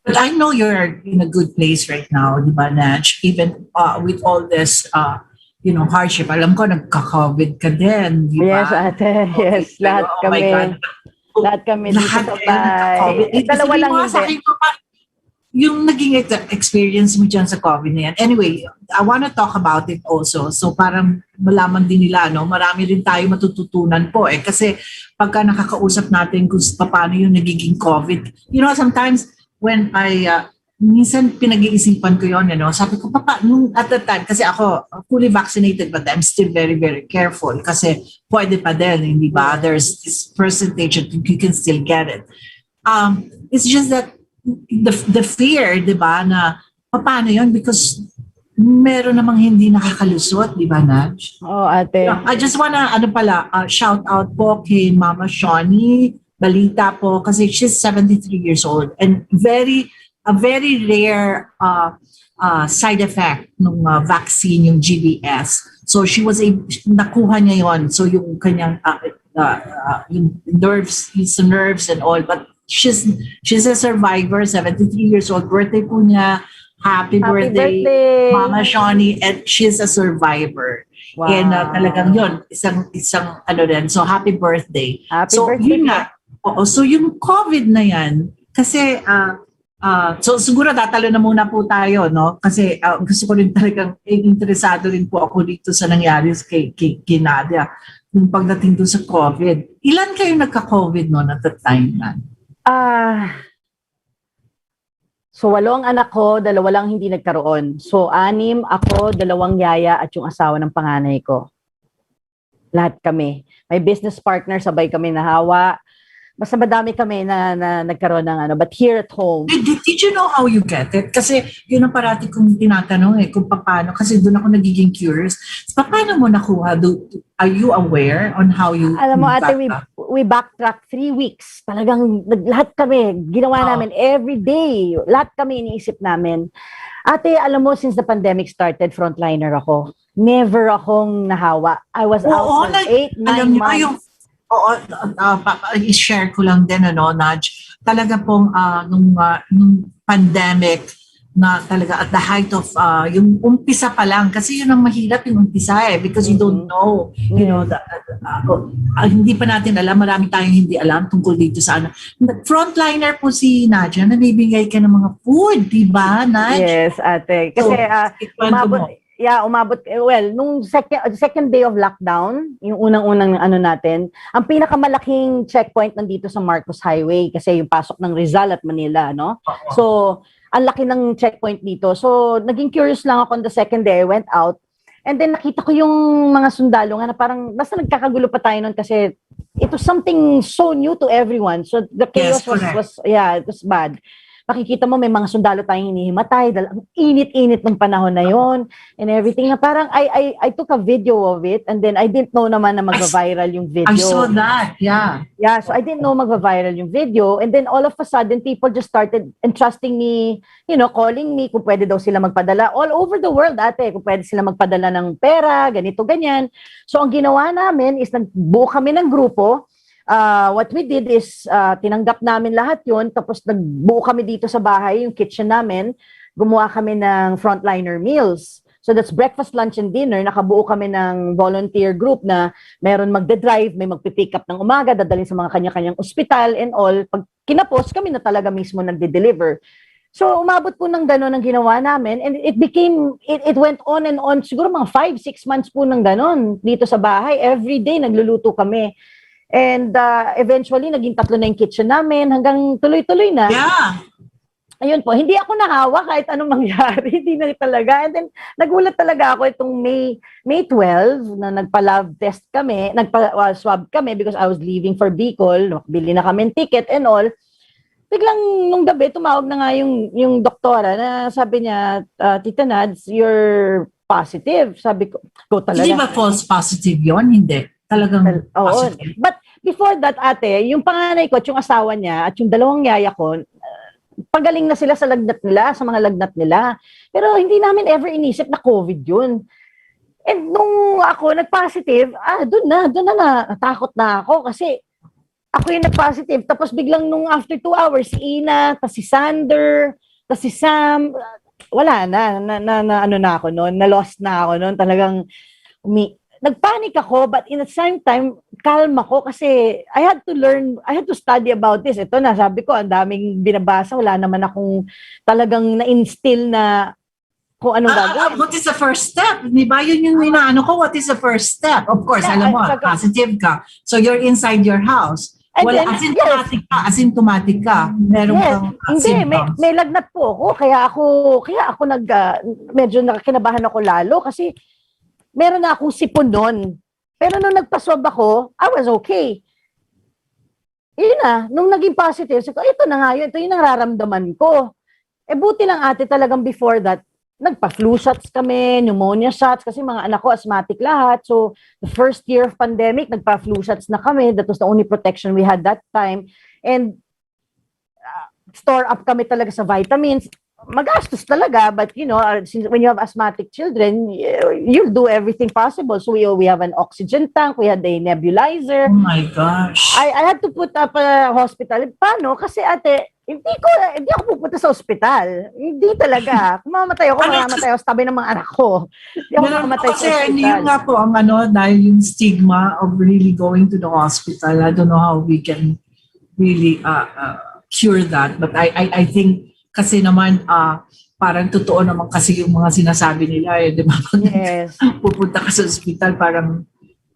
But I know you're in a good place right now, di ba, Naj? Even with all this, hardship. Alam ko, nagka-COVID ka din, di ba? Yes, ate. Yes, lahat Oh kami. my God. Lahat kami dito Lahat sa kayo nagka-COVID. bahay. Dalawa lang Sabihin mo sa hindi. akin pa, yung naging experience mo dyan sa COVID na yan. Anyway, I want to talk about it also. So parang malaman din nila, no? Marami rin tayo matututunan po eh. Kasi pagka nakakausap natin kung paano yung nagiging COVID. Sometimes when minsan pinag-iisipan ko yun, sabi ko, nung at that time, kasi ako fully vaccinated but I'm still very, very careful kasi pwede pa din, hindi ba? There's this percentage that you can still get it. It's just that the fear, di ba, na paano yun? Because meron namang hindi nakakalusot, di ba, Naj? Oo, ate. I just wanna, shout out po kay Mama Shawnee, balita po, kasi she's 73 years old and a very rare side effect ng vaccine, yung GBS. So she was nakuha niya yon. So yung kanyang yung nerves and all, but she's a survivor, 73 years old. Birthday po niya. Happy birthday, Mama Shawnee, and she's a survivor. Wow. And talagang yun, isang din. So happy birthday. Happy so birthday yun nga. Oo, so yung COVID na yan, kasi so siguro tatalo na muna po tayo, no? Kasi gusto ko rin talagang interesado rin po ako dito sa nangyari kay Nadia yung pagdating doon sa COVID. Ilan kayo nagka-COVID noon at that time, man? So 8 ang anak ko, 2 lang hindi nagkaroon. So 6 ako, 2 yaya at yung asawa ng panganay ko. Lahat kami. May business partner, sabay kami nahawa. Basta madami kami na nagkaroon ng but here at home. Did you know how you get it? Kasi yun ang parati kong tinatanong kung paano, kasi doon ako nagiging curious. Paano mo nakuha? Are you aware on how you... Alam mo ate, we backtrack 3 weeks. Talagang lahat kami, ginawa namin every day. Lahat kami iniisip namin. Ate, alam mo, since the pandemic started, frontliner ako. Never akong nahawa. I was out for 8, 9 months. I-share ko lang din, Naj. Talaga pong nung pandemic na talaga at the height of yung umpisa pa lang, kasi yun ang mahirap yung umpisa because you don't know, hindi pa natin alam, marami tayong hindi alam tungkol dito sa frontliner po si Nadia, nabibigay ka ng mga food, di ba, Naj? Yes, ate. Kasi umabot, nung second day of lockdown, yung unang-unang natin, ang pinakamalaking checkpoint nandito sa Marcos Highway kasi yung pasok ng Rizal at Manila, no? So, ang laki ng checkpoint dito. So, naging curious lang ako on the second day, I went out, and then nakita ko yung mga sundalo nga na parang, basta nagkakagulo pa tayo nun kasi it was something so new to everyone. So, the chaos it was bad. Makikita mo may mga sundalo tayong hinihimatay, ang init-init ng panahon na yon and everything na parang I took a video of it and then I didn't know naman na magva-viral yung video. I saw that, yeah. Yeah, so I didn't know magva-viral yung video and then all of a sudden people just started entrusting me, calling me kung pwede daw sila magpadala all over the world ate, kung pwede sila magpadala ng pera, ganito, ganyan. So ang ginawa namin is nagbuo kami ng grupo. What we did is tinanggap namin lahat yun, tapos nagbuo kami dito sa bahay, yung kitchen namin, gumawa kami ng frontliner meals. So that's breakfast, lunch, and dinner. Nakabuo kami ng volunteer group na meron magde-drive, may magpipick up ng umaga, dadalhin sa mga kanya-kanyang ospital and all. Pag kinapos, kami na talaga mismo nagde-deliver. So umabot po ng gano'n ang ginawa namin and it went on and on. Siguro mga 5-6 months po ng gano'n dito sa bahay. Every day nagluluto kami. And eventually, naging 3 na yung kitchen namin hanggang tuloy-tuloy na. Yeah. Ayun po, hindi ako nahawa kahit anong mangyari. Hindi na talaga. And then, nagulat talaga ako itong May 12 na nagpa-lab test kami, nagpa-swab kami because I was leaving for Bicol. Bili na kami ticket and all. Biglang nung gabi, tumawag na nga yung doktora na sabi niya, Tita Nads, you're positive. Sabi ko talaga. Hindi ba false positive yon? Hindi. Talagang positive. But before that, ate, yung panganay ko at yung asawa niya at yung 2 yaya ko, pagaling na sila sa lagnat nila, sa mga lagnat nila. Pero hindi namin ever inisip na COVID yun. And nung ako nag-positive, doon na, natakot na ako kasi ako yung nag-positive. Tapos biglang nung after 2 hours, si Ina, tas si Sander, tas si Sam, wala na ano na ako noon, na-lost na ako noon. Talagang nagpanic ako, but in the same time, calm ako kasi I had to study about this. Ito na, sabi ko, ang daming binabasa, wala naman akong talagang na-instill na kung anong gagawin. What is the first step? Di ba yun yung inaano ko? What is the first step? Of course, alam mo, positive ka. So you're inside your house. Wala, asymptomatic ka. Meron kang symptoms. May lagnat po ako. Kaya ako medyo nakakinabahan ako lalo kasi meron na akong sipon nun. Pero nung nagpaswab ako, I was okay. Yun na, nung naging positive, sabi ko, ito na nga yun, ito yung nararamdaman ko. Buti lang ate talagang before that, nagpa-flu shots kami, pneumonia shots, kasi mga anak ko asthmatic lahat. So, the first year of pandemic, nagpa-flu shots na kami. That was the only protection we had that time. And store up kami talaga sa vitamins. Magastos talaga, but when you have asthmatic children, you'll do everything possible. So we have an oxygen tank, we had a nebulizer. Oh my gosh. I had to put up a hospital. Paano? Kasi ate, hindi ako pupunta sa ospital. Hindi talaga. Kung mamamatay ako sa tabi ng mga anak ko. Hindi ako mamamatay sa ospital. Kasi yun nga po ang dahil yung stigma of really going to the hospital. I don't know how we can really cure that. But I think kasi naman, parang totoo naman kasi yung mga sinasabi nila, di ba? Yes. Pupunta ka sa hospital, parang,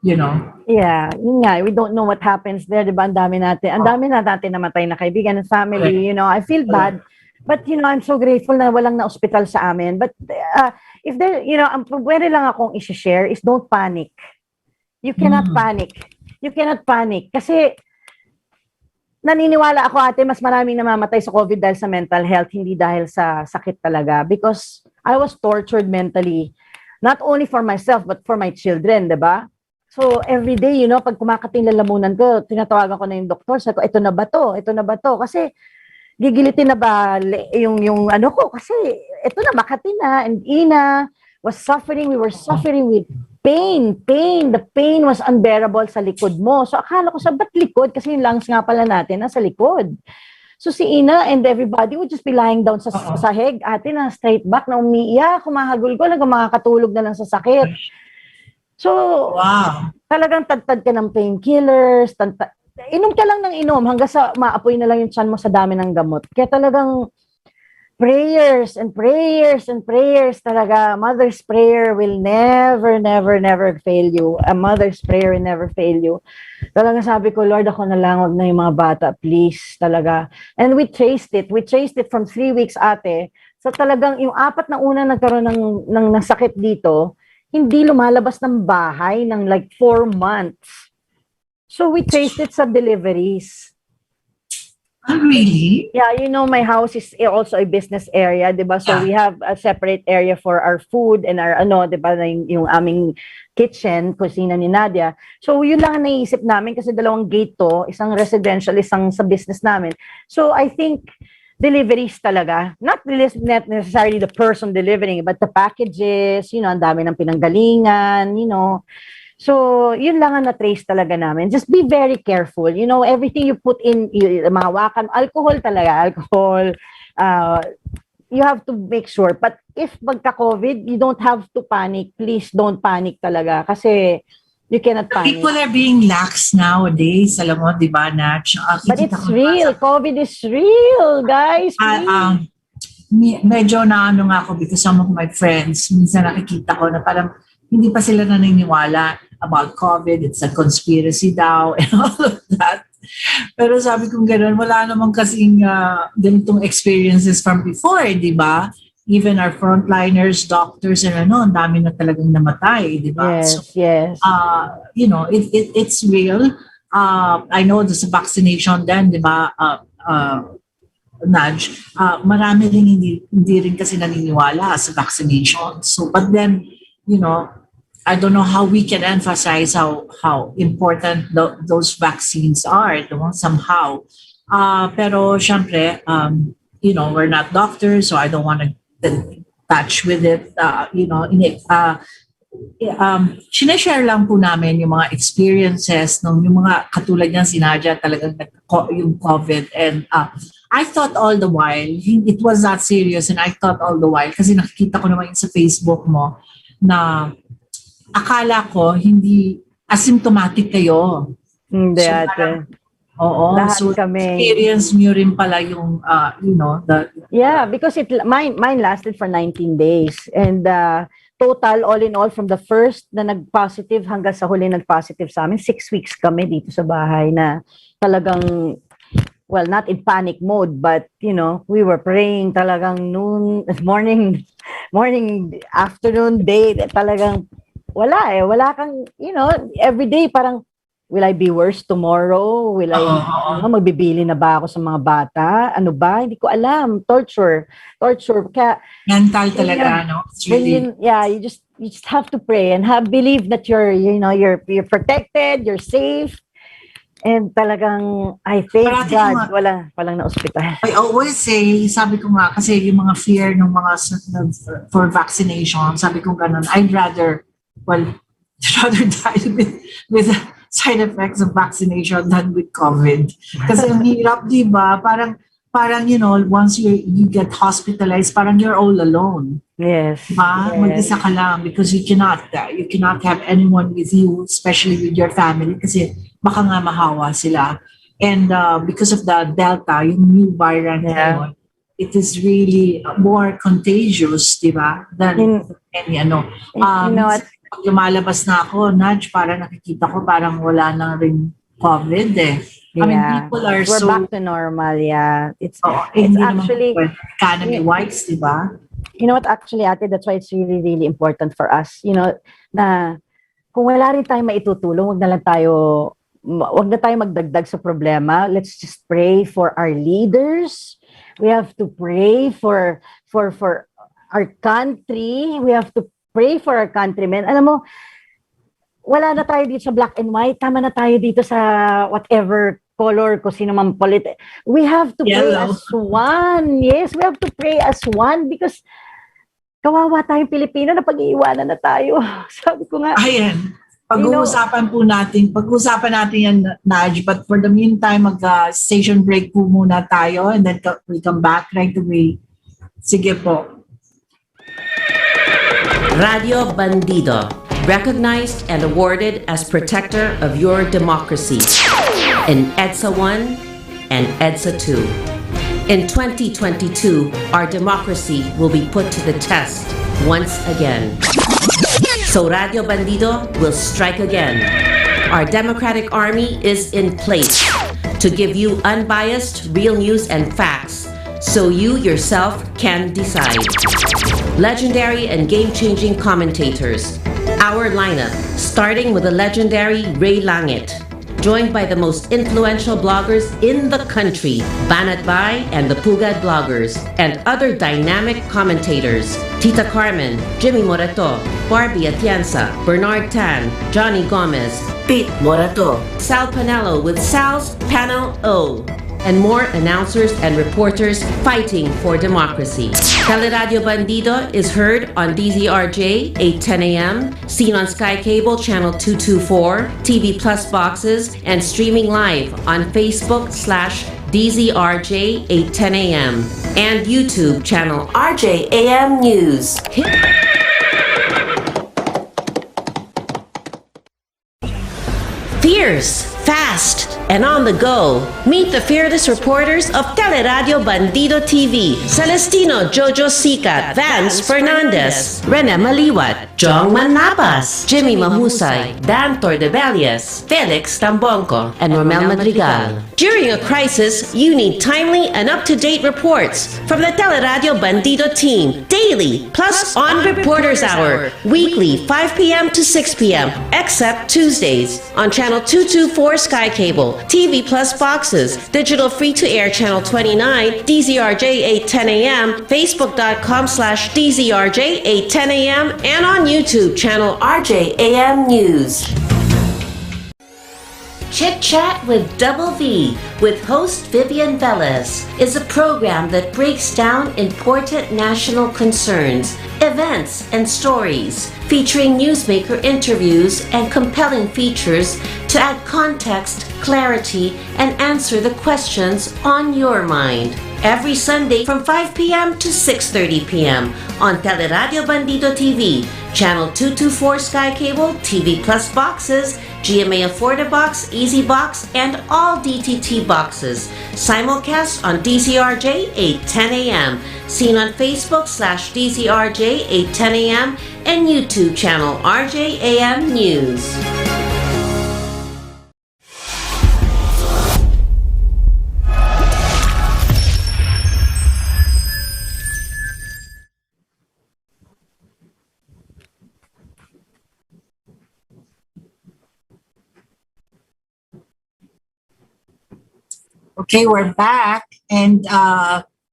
Yeah, yun nga, we don't know what happens there, di ba? Ang dami natin namatay na kaibigan and family, I feel bad. But, I'm so grateful na walang na-hospital sa amin. But, if there, ang pwede lang akong i-share is don't panic. You cannot panic. You cannot panic. Kasi, naniniwala ako ate, mas maraming namamatay sa COVID dahil sa mental health, hindi dahil sa sakit talaga. Because I was tortured mentally, not only for myself, but for my children, di ba? So, every day, pag kumakating lalamunan ko, tinatawagan ko na yung doktor, sabi ko, ito na ba to? Kasi, gigilitin na ba yung ano ko? Kasi, ito na, Makati na, and Ina was suffering, we were suffering with pain. The pain was unbearable sa likod mo. So, akala ko ba't likod? Kasi yung lungs nga pala natin, nasa likod. So, si Ina and everybody would just be lying down sa sahig. Ate na straight back, na umiiyak, kumahagul ko, makakatulog na lang sa sakit. So, wow. Talagang tagtad ka ng painkillers, inom ka lang ng inom hanggang sa maapoy na lang yung tiyan mo sa dami ng gamot. Kaya talagang prayers and prayers and prayers talaga. Mother's prayer will never fail you. A mother's prayer will never fail you. Talaga sabi ko, Lord, ako na lang, wag na yung mga bata, please, talaga. And we traced it from 3 weeks ate. So talagang yung 4 na una nagkaroon ng sakit dito, hindi lumalabas ng bahay ng like 4 months. So we traced it sa deliveries. Oh, really? Yeah, my house is also a business area, diba? So we have a separate area for our food and our diba, yung aming kitchen, kusina ni Nadia. So yun lang ang naisip namin kasi 2 gate to, isang residential, isang sa business namin. So I think deliveries talaga. Not necessarily the person delivering, but the packages, ang dami ng pinanggalingan, So, yun lang ang na-trace talaga namin. Just be very careful. Everything you put in, mahawakan, alcohol. You have to make sure. But if magka-COVID, you don't have to panic. Please don't panic talaga. Kasi, you cannot panic. People are being lax nowadays. Alam mo, di ba, Natch? But it's real. COVID is real, guys. Medyo naano nga ako because some of my friends, minsan nakikita ko na parang hindi pa sila naniniwala about COVID. It's a conspiracy daw and all of that. Pero sabi kong gano'n, wala namang kasing ganitong experiences from before, di ba? Even our frontliners, doctors, and ang dami na talagang namatay, di ba? Yes, yes. It's real. I know this vaccination then, di ba, Nudge, marami rin hindi rin kasi naniniwala sa vaccination. So, but then, I don't know how we can emphasize how important those vaccines are, somehow. Pero syempre, we're not doctors, so I don't want to touch with it. Sineshare lang po namin yung mga experiences yung mga katulad niyan si Nadia talagang yung COVID, and I thought all the while it was not serious, and I thought all the while kasi nakikita ko naman sa Facebook mo na akala ko hindi asymptomatic kayo. Hindi, So, ate. Oo, Lahat so kami. experience nyo rin pala yung Yeah, because mine lasted for 19 days. And total, all in all, from the first na nag-positive hanggang sa huli nag-positive sa amin, 6 weeks kami dito sa bahay na talagang, well, not in panic mode, but, we were praying talagang noon, morning, afternoon, day, talagang wala kang, every day parang, will I be worse tomorrow? Will I, magbibili na ba ako sa mga bata? Ano ba? Hindi ko alam. Torture. Kaya, mental talaga, no? It's really... you just have to pray and believe that you're protected, you're safe. And talagang, I thank God, walang na-hospital. I always say, sabi ko nga, kasi yung mga fear ng mga for vaccination, sabi ko ganun, I'd rather die with side effects of vaccination than with COVID. Kasi ang hirap, di ba? Parang once you get hospitalized, parang you're all alone. Yes. Diba? Yes. Mag-isa ka lang because you cannot have anyone with you, especially with your family, kasi baka nga mahawa sila. And because of the Delta, yung new variant, it is really more contagious, di ba? Than any pag lumalabas na ako, Nudge, parang nakikita ko parang wala na rin COVID eh. I mean, people are We're back to normal, It's actually... Economy-wise, di ba? You know what, actually, ate, that's why it's really, really important for us, na kung wala rin tayong maitutulong, wag na tayo magdagdag sa problema. Let's just pray for our leaders. We have to pray for our country. We have to pray for our countrymen. Alam mo, wala na tayo dito sa black and white. Tama na tayo dito sa whatever color, kung sino man we have to pray as one. Yes, we have to pray as one because kawawa tayong Pilipino na pag-iiwanan na tayo. Sabi ko nga. Ayan. Pag-uusapan natin yan, Naj. But for the meantime, mag-station break po muna tayo and then we come back right away. Sige po. Radio Bandido, recognized and awarded as protector of your democracy in EDSA 1 and EDSA 2. In 2022, our democracy will be put to the test once again. So Radio Bandido will strike again. Our democratic army is in place to give you unbiased, real news and facts so you yourself can decide. Legendary and game-changing commentators. Our lineup, starting with the legendary Ray Langit, joined by the most influential bloggers in the country, Banat Bay and the Pugad bloggers, and other dynamic commentators, Tita Carmen, Jimmy Morato, Barbie Atienza, Bernard Tan, Johnny Gomez, Pete Morato, Sal Panelo with Sal's Panel O, and more announcers and reporters fighting for democracy. Teleradio Bandido is heard on DZRJ 8:10 a.m., seen on Sky Cable Channel 224, TV Plus boxes, and streaming live on Facebook/DZRJ 8:10 a.m. and YouTube channel RJAM News. Fierce, fast, and on the go. Meet the fearless reporters of Teleradio Bandido TV. Celestino Jojo Sicat, Vance Fernandez, Rene Maliwat, Jong Manlapas, Jimmy Mahusay, Dan Tordebelias, Felix Tambonco, and Romel Madrigal. During a crisis, you need timely and up-to-date reports from the Teleradio Bandido team, daily, plus on Reporters Hour, weekly 5 p.m. to 6 p.m., except Tuesdays, on Channel 224 Sky Cable, TV Plus boxes, digital free-to-air Channel 29, DZRJ 8:10 a.m., Facebook.com/DZRJ 8:10 a.m., and on YouTube channel RJAM News. Chit Chat with Double V with host Vivian Velez is a program that breaks down important national concerns, events, and stories, featuring newsmaker interviews and compelling features to add context, clarity, and answer the questions on your mind. Every Sunday from 5 p.m. to 6:30 p.m. on Teleradio Bandido TV, Channel 224 Sky Cable, TV Plus boxes, GMA Affordabox, Easy Box, and all DTT boxes. Simulcast on DZRJ 8:10 a.m. Seen on Facebook /DZRJ 8:10 a.m. and YouTube channel RJAM News. Okay, we're back. And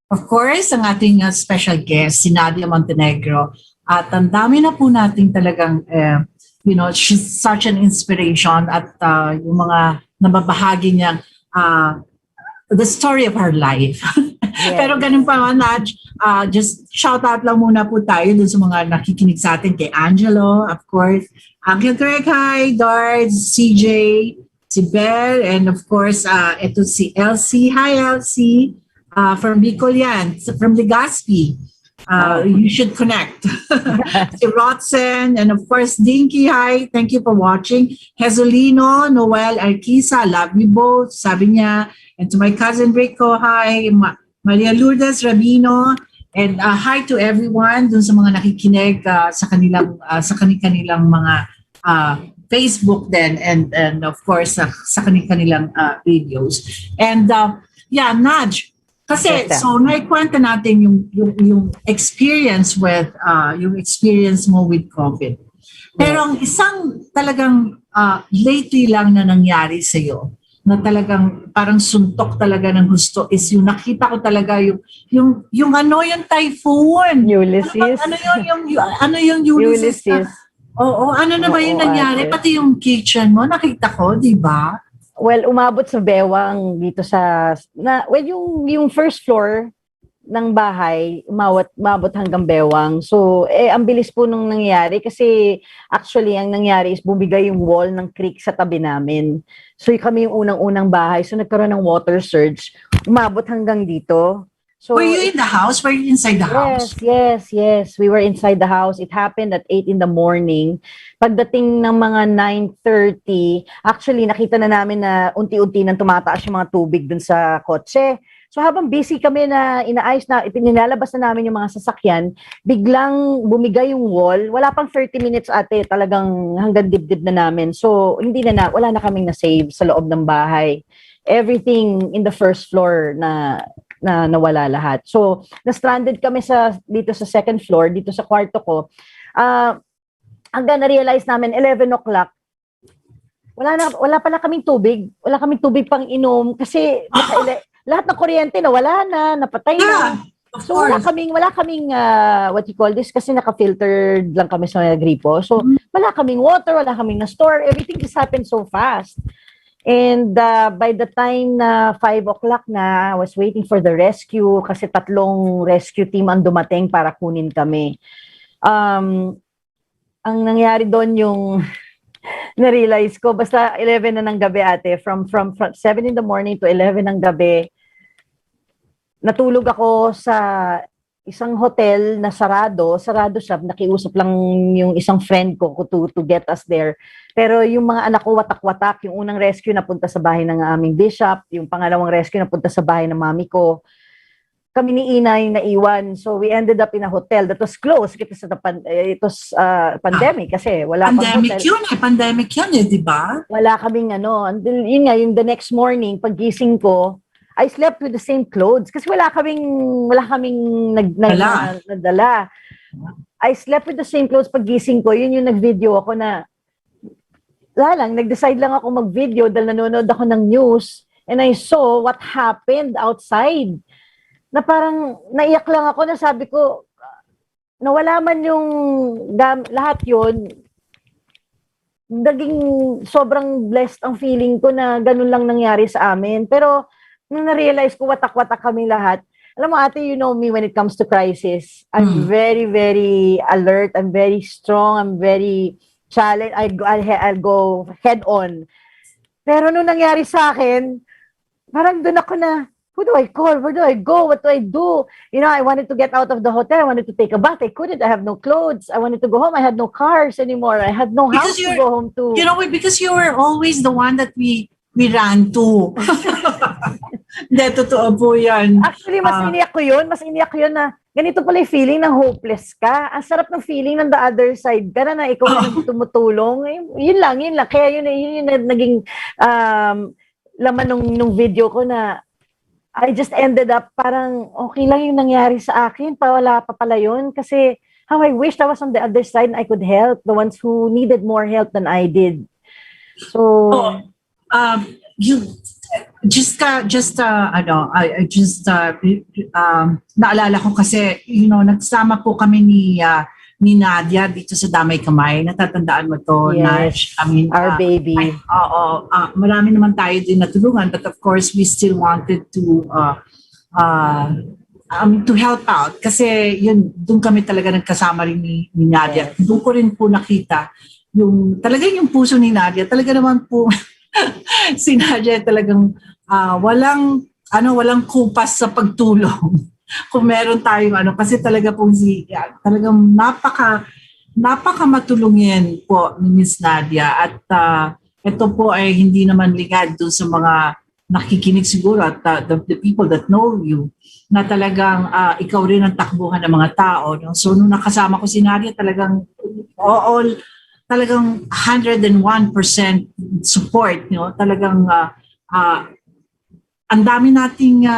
of course, ang ating special guest, si Nadia Montenegro. At ang dami na po nating talagang, she's such an inspiration at yung mga nababahagi niyang the story of her life. Yes. Pero ganun pa man, Naj, just shout out lang muna po tayo dun sa mga nakikinig sa atin, kay Angelo, of course, Uncle Greg, hi, Dards, CJ, si Belle, and of course, ito si Elsie. Hi, Elsie. From Bicol yan, from Legazpi. You should connect. Si Rotzen, and of course, Dinky, hi. Thank you for watching. Hezolino, Noel, Arquisa, love you both. Sabi niya. And to my cousin Rico, hi. Maria Lourdes Rabino, and hi to everyone dun sa mga nakikinig sa kanilang mga Facebook din, and of course sa kanilang videos. And Naj, kasi Yes, so naikwenta natin yung experience with yung experience mo with COVID. Pero ang isang talagang lately lang na nangyari sa iyo na talagang parang suntok talaga ng gusto is yung nakita ko talaga yung typhoon. Ulysses. Ano yung Ulysses? Oo, ano na ba yung nangyari? Ate. Pati yung kitchen mo, nakita ko, di ba? Well, umabot sa bewang dito yung first floor ng bahay, umabot hanggang bewang. So, ang bilis po nung nangyari kasi actually, ang nangyari is bumigay yung wall ng creek sa tabi namin. So, kami yung unang-unang bahay. So, nagkaroon ng water surge. Umabot hanggang dito. So, Were you in the house? Were you inside the house? Yes. We were inside the house. It happened at 8 in the morning. Pagdating ng mga 9:30, actually nakita na namin na unti-unti nang tumataas yung mga tubig dun sa kotse. So habang busy kami na inaayos na, ipinilalabas na namin yung mga sasakyan, biglang bumigay yung wall. Wala pang 30 minutes ate, talagang hanggang dibdib na namin. So wala na kaming na-save sa loob ng bahay. Everything in the first floor na nawala lahat. So, na-stranded kami dito sa second floor, dito sa kwarto ko. Hanggang na-realize namin, 11 o'clock, wala pala kaming tubig. Wala kaming tubig pang inom kasi lahat ng kuryente nawala na, napatay na. So, wala kaming what you call this, kasi naka-filtered lang kami sa gripo. So, wala kaming water, wala kaming na-store. Everything just happened so fast. And by the time na 5 o'clock na, I was waiting for the rescue kasi 3 rescue team ang dumating para kunin kami. Ang nangyari doon yung na-realize ko, basta 11 na ng gabi ate, from 7 in the morning to 11 ng gabi, natulog ako sa isang hotel na sarado siya, nakiusap lang yung isang friend ko to get us there. Pero yung mga anak ko watak-watak, yung unang rescue napunta sa bahay ng aming bishop, yung pangalawang rescue napunta sa bahay ng mami ko. Kami ni Ina yung naiwan. So we ended up in a hotel that was closed because of it was pandemic kasi wala pandemic pandemic yun di ba? Wala kaming yun nga, yung the next morning paggising ko, I slept with the same clothes kasi wala kaming nadala. I slept with the same clothes paggising ko. Yun yung nag-video ako na nag-decide lang ako mag-video dahil nanonood ako ng news and I saw what happened outside. Na parang naiyak lang ako na sabi ko, nawala man yung lahat yun, naging sobrang blessed ang feeling ko na ganun lang nangyari sa amin. Pero nung na-realize ko, watak-watak kami lahat. Alam mo, ate, you know me when it comes to crisis. I'm very, very alert. I'm very strong. I'm very challenge. I'll go head on. Pero nung nangyari sa akin, parang doon ako na, who do I call? Where do I go? What do I do? You know, I wanted to get out of the hotel. I wanted to take a bath. I couldn't. I have no clothes. I wanted to go home. I had no cars anymore. I had no house to go home to. You know, because you were always the one that we ran to. Hindi, totoo po yan. Actually, mas iniyak ko yun. Mas iniyak ko yun na ganito pala yung feeling na hopeless ka. Ang sarap ng feeling ng the other side ka na ikaw na tumutulong. Yun lang. Kaya yun yung naging laman nung video ko na I just ended up parang okay lang yung nangyari sa akin. Wala pa pala yun. Kasi how I wished I was on the other side and I could help the ones who needed more help than I did. So, naalala ko kasi, you know, nagsama po kami ni Nadia dito sa Damay Kamay. Natatandaan mo to, yes, Nash? I mean, our baby. Marami naman tayo din natulungan, but of course, we still wanted to help out. Kasi yun, doon kami talaga nagkasama rin ni Nadia. Yes. Doon ko rin po nakita talagang yung puso ni Nadia. Talaga naman po, si Nadia talagang walang kupas sa pagtulong. Kung meron tayong kasi talaga pong talagang napaka matulungin po ni Miss Nadia at ito po ay hindi naman ligad doon sa mga nakikinig siguro at the people that know you na talagang ikaw rin ang takbuhan ng mga tao, no? So nung nakasama ko si Nadia talagang talagang 101% support, no? Talagang ang dami nating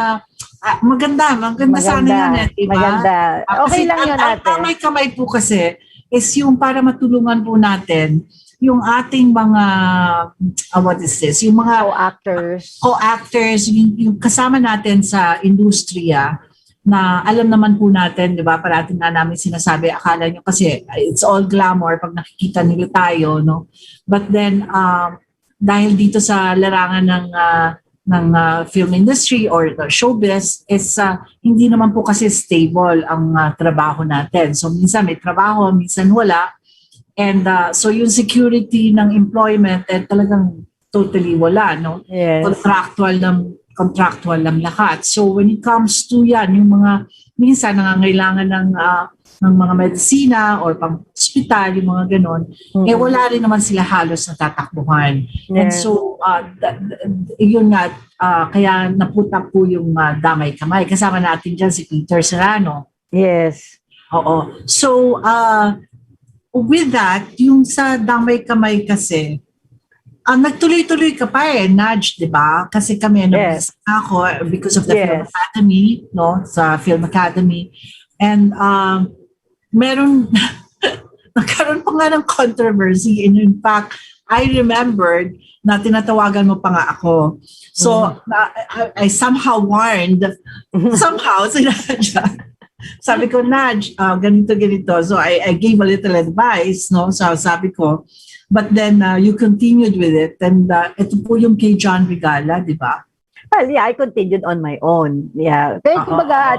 maganda sana yan diba? Maganda. Okay lang yun natin. Ang kamay po kasi is yung para matulungan po natin yung ating mga yung mga co-actors, yung kasama natin sa industriya na alam naman po natin, di ba, parating na namin sinasabi, akala nyo kasi it's all glamour pag nakikita nila tayo, no? But then, dahil dito sa larangan ng film industry or the showbiz is hindi naman po kasi stable ang trabaho natin. So minsan may trabaho, minsan wala. And so yung security ng employment talagang totally wala, no? Yes. Contractual lang lahat. So when it comes to yan, yung mga minsan nangangailangan ng mga medisina or pang-hospital, yung mga ganon, wala rin naman sila halos natatakbuhan. Yeah. And so, yun nga, kaya naputak po yung Damay Kamay. Kasama natin dyan si Peter Serrano. Yes. Oo. So, with that, yung sa Damay Kamay kasi, nagtuloy-tuloy ka pa Nudge, di ba? Kasi kami, yes, ako, because of the Film Academy, no? Sa Film Academy. And, nagkaroon pa nga ng controversy. And in fact, I remembered na tinatawagan mo pa nga ako. So, I somehow warned, somehow, sabi ko, Nudge, ganito. So, I gave a little advice, no? So, sabi ko, but then you continued with it. And ito po yung kay John Regala, di ba? Well, yeah, I continued on my own. Yeah. Pero kumbaga,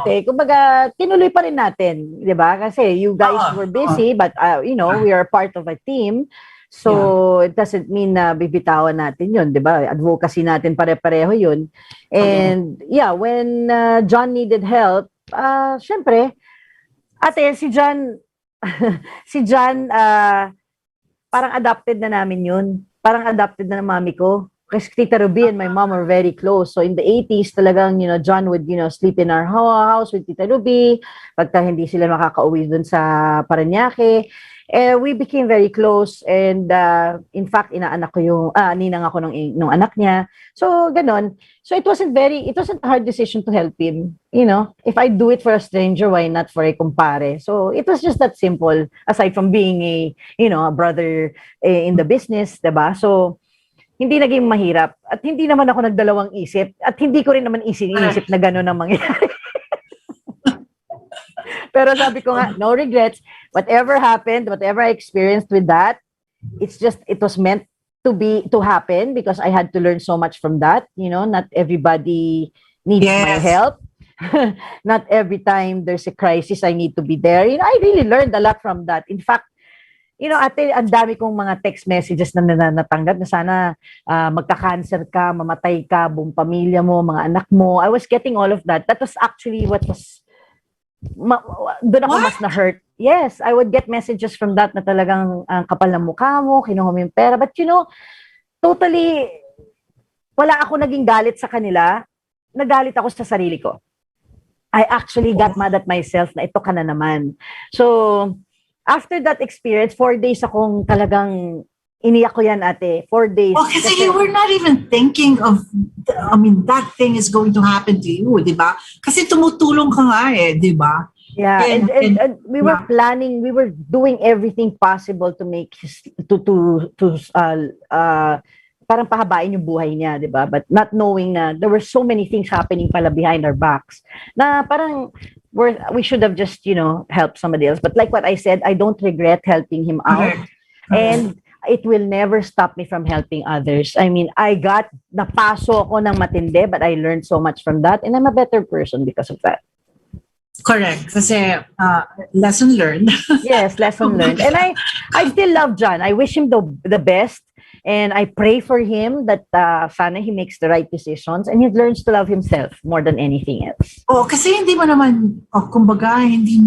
tinuloy pa rin natin, di ba? Kasi you guys were busy, but you know, we are part of a team. So, it doesn't mean na bibitawan natin yun, di ba? Advocacy natin pare-pareho yun. And yeah, when John needed help, syempre, ate, si John, parang adopted na namin yun. Parang adopted na ng mami ko. Kasi Tita Ruby and my mom are very close. So in the 80s, talagang, you know, John would, you know, sleep in our house with Tita Ruby. Pagka hindi sila makakauwi dun sa Parañaque. We became very close. And in fact, inaanak ko yung, ninang ako nung anak niya. So, ganon. So it wasn't a hard decision to help him. You know, if I do it for a stranger, why not for a kumpare? So it was just that simple, aside from being a brother in the business, diba? So, hindi naging mahirap. At hindi naman ako nagdalawang isip. At hindi ko rin naman inisip na gano'n ang mangyayari. Pero sabi ko nga, no regrets. Whatever happened, whatever I experienced with that, it was meant to happen because I had to learn so much from that. Not everybody needs my Yes. help. Not every time there's a crisis, I need to be there. I really learned a lot from that. In fact, ate, ang dami kong mga text messages na natanggap na sana magka-cancer ka, mamatay ka, buong pamilya mo, mga anak mo. I was getting all of that. That was actually what was doon ako mas na-hurt. Yes, I would get messages from that na talagang kapal ng mukha mo, kinuha mo yung pera. But totally, wala ako naging galit sa kanila. Nagalit ako sa sarili ko. I actually got mad at myself na ito ka na naman. So, after that experience, 4 days akong talagang iniyak ko yan, ate. 4 days. Oh, kasi you were not even thinking of, that thing is going to happen to you, di ba? Kasi tumutulong ka nga di ba? Yeah, and we were planning, we were doing everything possible to make parang pahabain yung buhay niya, di ba? But not knowing na there were so many things happening pala behind our backs na parang we should have just, helped somebody else. But like what I said, I don't regret helping him out. And it will never stop me from helping others. I mean, napaso ako ng matindi, but I learned so much from that, and I'm a better person because of that. Correct. Kasi lesson learned. Yes, lesson learned. And I still love John. I wish him the best, and I pray for him that sana he makes the right decisions and he learns to love himself more than anything else. Oh, kasi hindi mo naman, kumbaga, hindi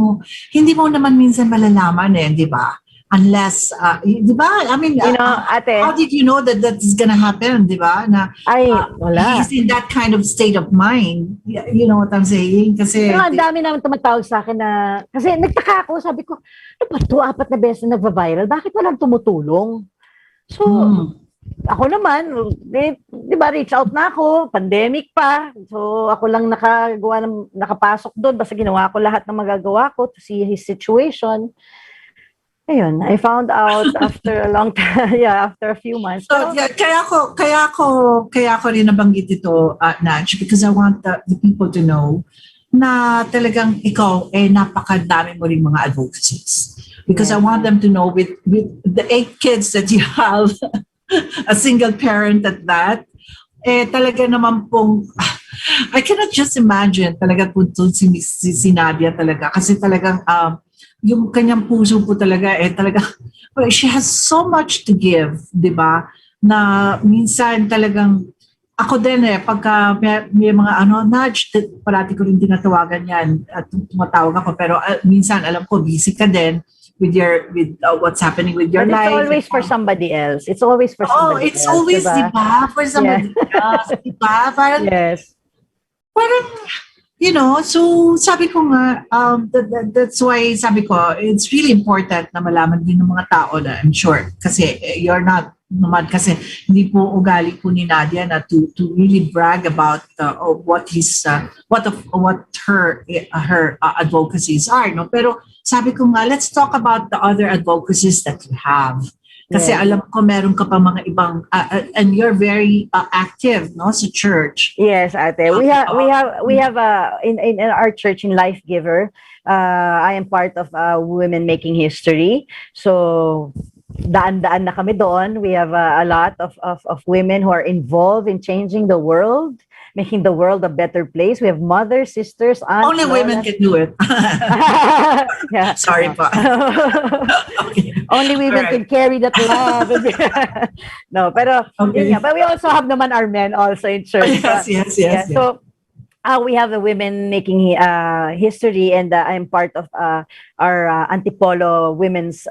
mo naman minsan malalaman di ba? Unless, di ba? I mean, ate, how did you know that is gonna happen, di ba? Na, wala. He's in that kind of state of mind. You know what I'm saying? Kasi, ang dami naman tumatawag sa akin na, kasi nagtaka ako, sabi ko, ano ba ito, 4 na beses na nagva-viral, bakit walang tumutulong? So, ako naman, di ba, reach out na ako, pandemic pa, so ako lang nakapasok doon, basta ginawa ko lahat ng magagawa ko to see his situation. Ayun, I found out after a long time, after a few months. So, kaya ko rin nabanggit ito, Naj, because I want the people to know na talagang ikaw, napakadami mo rin mga advocacies. Because I want them to know with the 8 kids that you have, a single parent at that, talaga naman pong, I cannot just imagine talaga kung si Nadia talaga. Kasi talagang, yung kanyang puso po talaga she has so much to give, di ba? Na minsan talagang ako din pagka may mga Nudge, parati ko rin tinatawagan yan at tumatawag ako, pero minsan alam ko busy ka din with what's happening with your but life. It's always for somebody else. It's always for somebody else. It's always, diba? Diba? For somebody else, diba? Parang, yes. Parang, so sabi ko nga, that's why sabi ko, it's really important na malaman din ng mga tao na, I'm sure, kasi you're not naman, kasi hindi po ugali po ni Nadia na to really brag about what her advocacies are, no? Pero sabi ko nga, let's talk about the other advocacies that you have. Kasi alam ko meron ka pa mga ibang and you're very active, no, sa church. Yes, ate. We have in our church in Life Giver. I am part of Women Making History. So daan-daan na kami doon. We have a lot of women who are involved in changing the world, making the world a better place. We have mothers, sisters, aunts. Only women can do it. Sorry pa. Okay. Only women can carry that love. No, pero but we also have naman our men also in church. Yes. So we have the Women Making History, and I'm part of our Antipolo Women's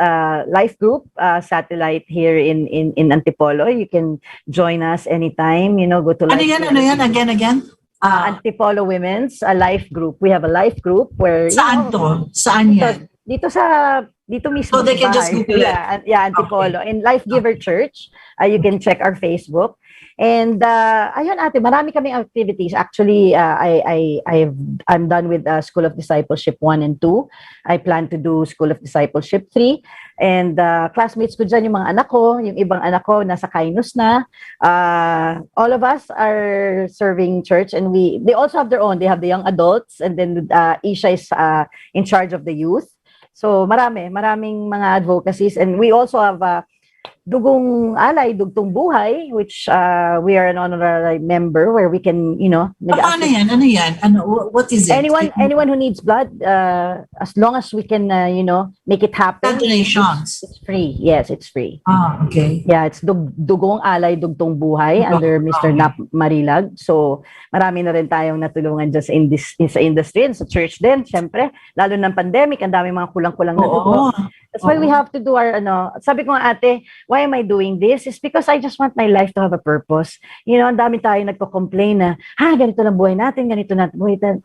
Life Group satellite here in Antipolo. You can join us anytime. Go to. Ano yan? Again? Antipolo Women's Life Group. We have a life group where. Saan to? Saan yan? Dito mismo. So they can just Google it. Yeah, Antipolo. In Life Giver Church, you can check our Facebook. And ayun ate, marami kaming activities. Actually, I'm done with School of Discipleship 1 and 2. I plan to do School of Discipleship 3. And classmates ko dyan, yung mga anak ko, yung ibang anak ko nasa Kainos na. All of us are serving church, and they also have their own. They have the young adults, and then Isha is in charge of the youth. So maraming mga advocacies, and we also have Dugong Alay, Dugtong Buhay, which we are an honorary member where we can, Paano yan? Ano yan? What is it? anyone who needs blood, as long as we can, make it happen. Blood donations. It's free. Yes, it's free. Okay. Yeah, it's Dugong Alay, Dugtong Buhay under Mr. Nap Marilag. So, marami na rin tayong natulungan dyan sa industry and sa church din, syempre. Lalo ng pandemic, ang dami mga kulang-kulang na dugo. That's why we have to do our, sabi ko nga ate, why am I doing this? It's because I just want my life to have a purpose. Ang dami tayo nagko-complain na, ganito lang buhay natin, ganito natin buhay natin.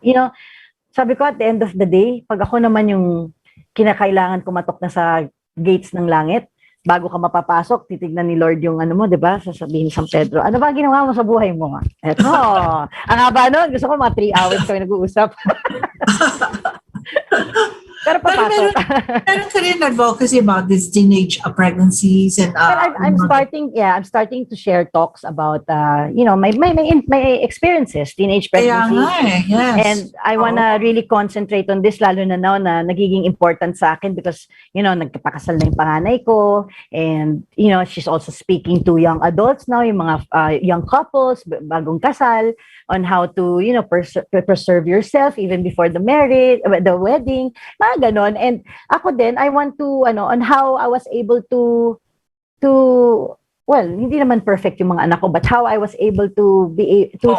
Sabi ko at the end of the day, pag ako naman yung kinakailangan kumatok na sa gates ng langit, bago ka mapapasok, titignan ni Lord yung mo, di ba? Sasabihin ni San Pedro, ano ba ginawa mo sa buhay mo? Eto, ang haba nun, gusto ko mga 3 hours kami nag-uusap. Pero papasok. Meron ka rin advocacy about these teenage pregnancies and I'm starting to share talks about my experiences, teenage pregnancy. Yes. And I wanna really concentrate on this lalo na now na nagiging important sa akin because nagpapakasal na yung panganay ko and she's also speaking to young adults now, yung mga young couples bagong kasal on how to preserve yourself even before the wedding, mga ganon. And ako din, I want to on how I was able to well, hindi naman perfect yung mga anak ko, but how I was able to be to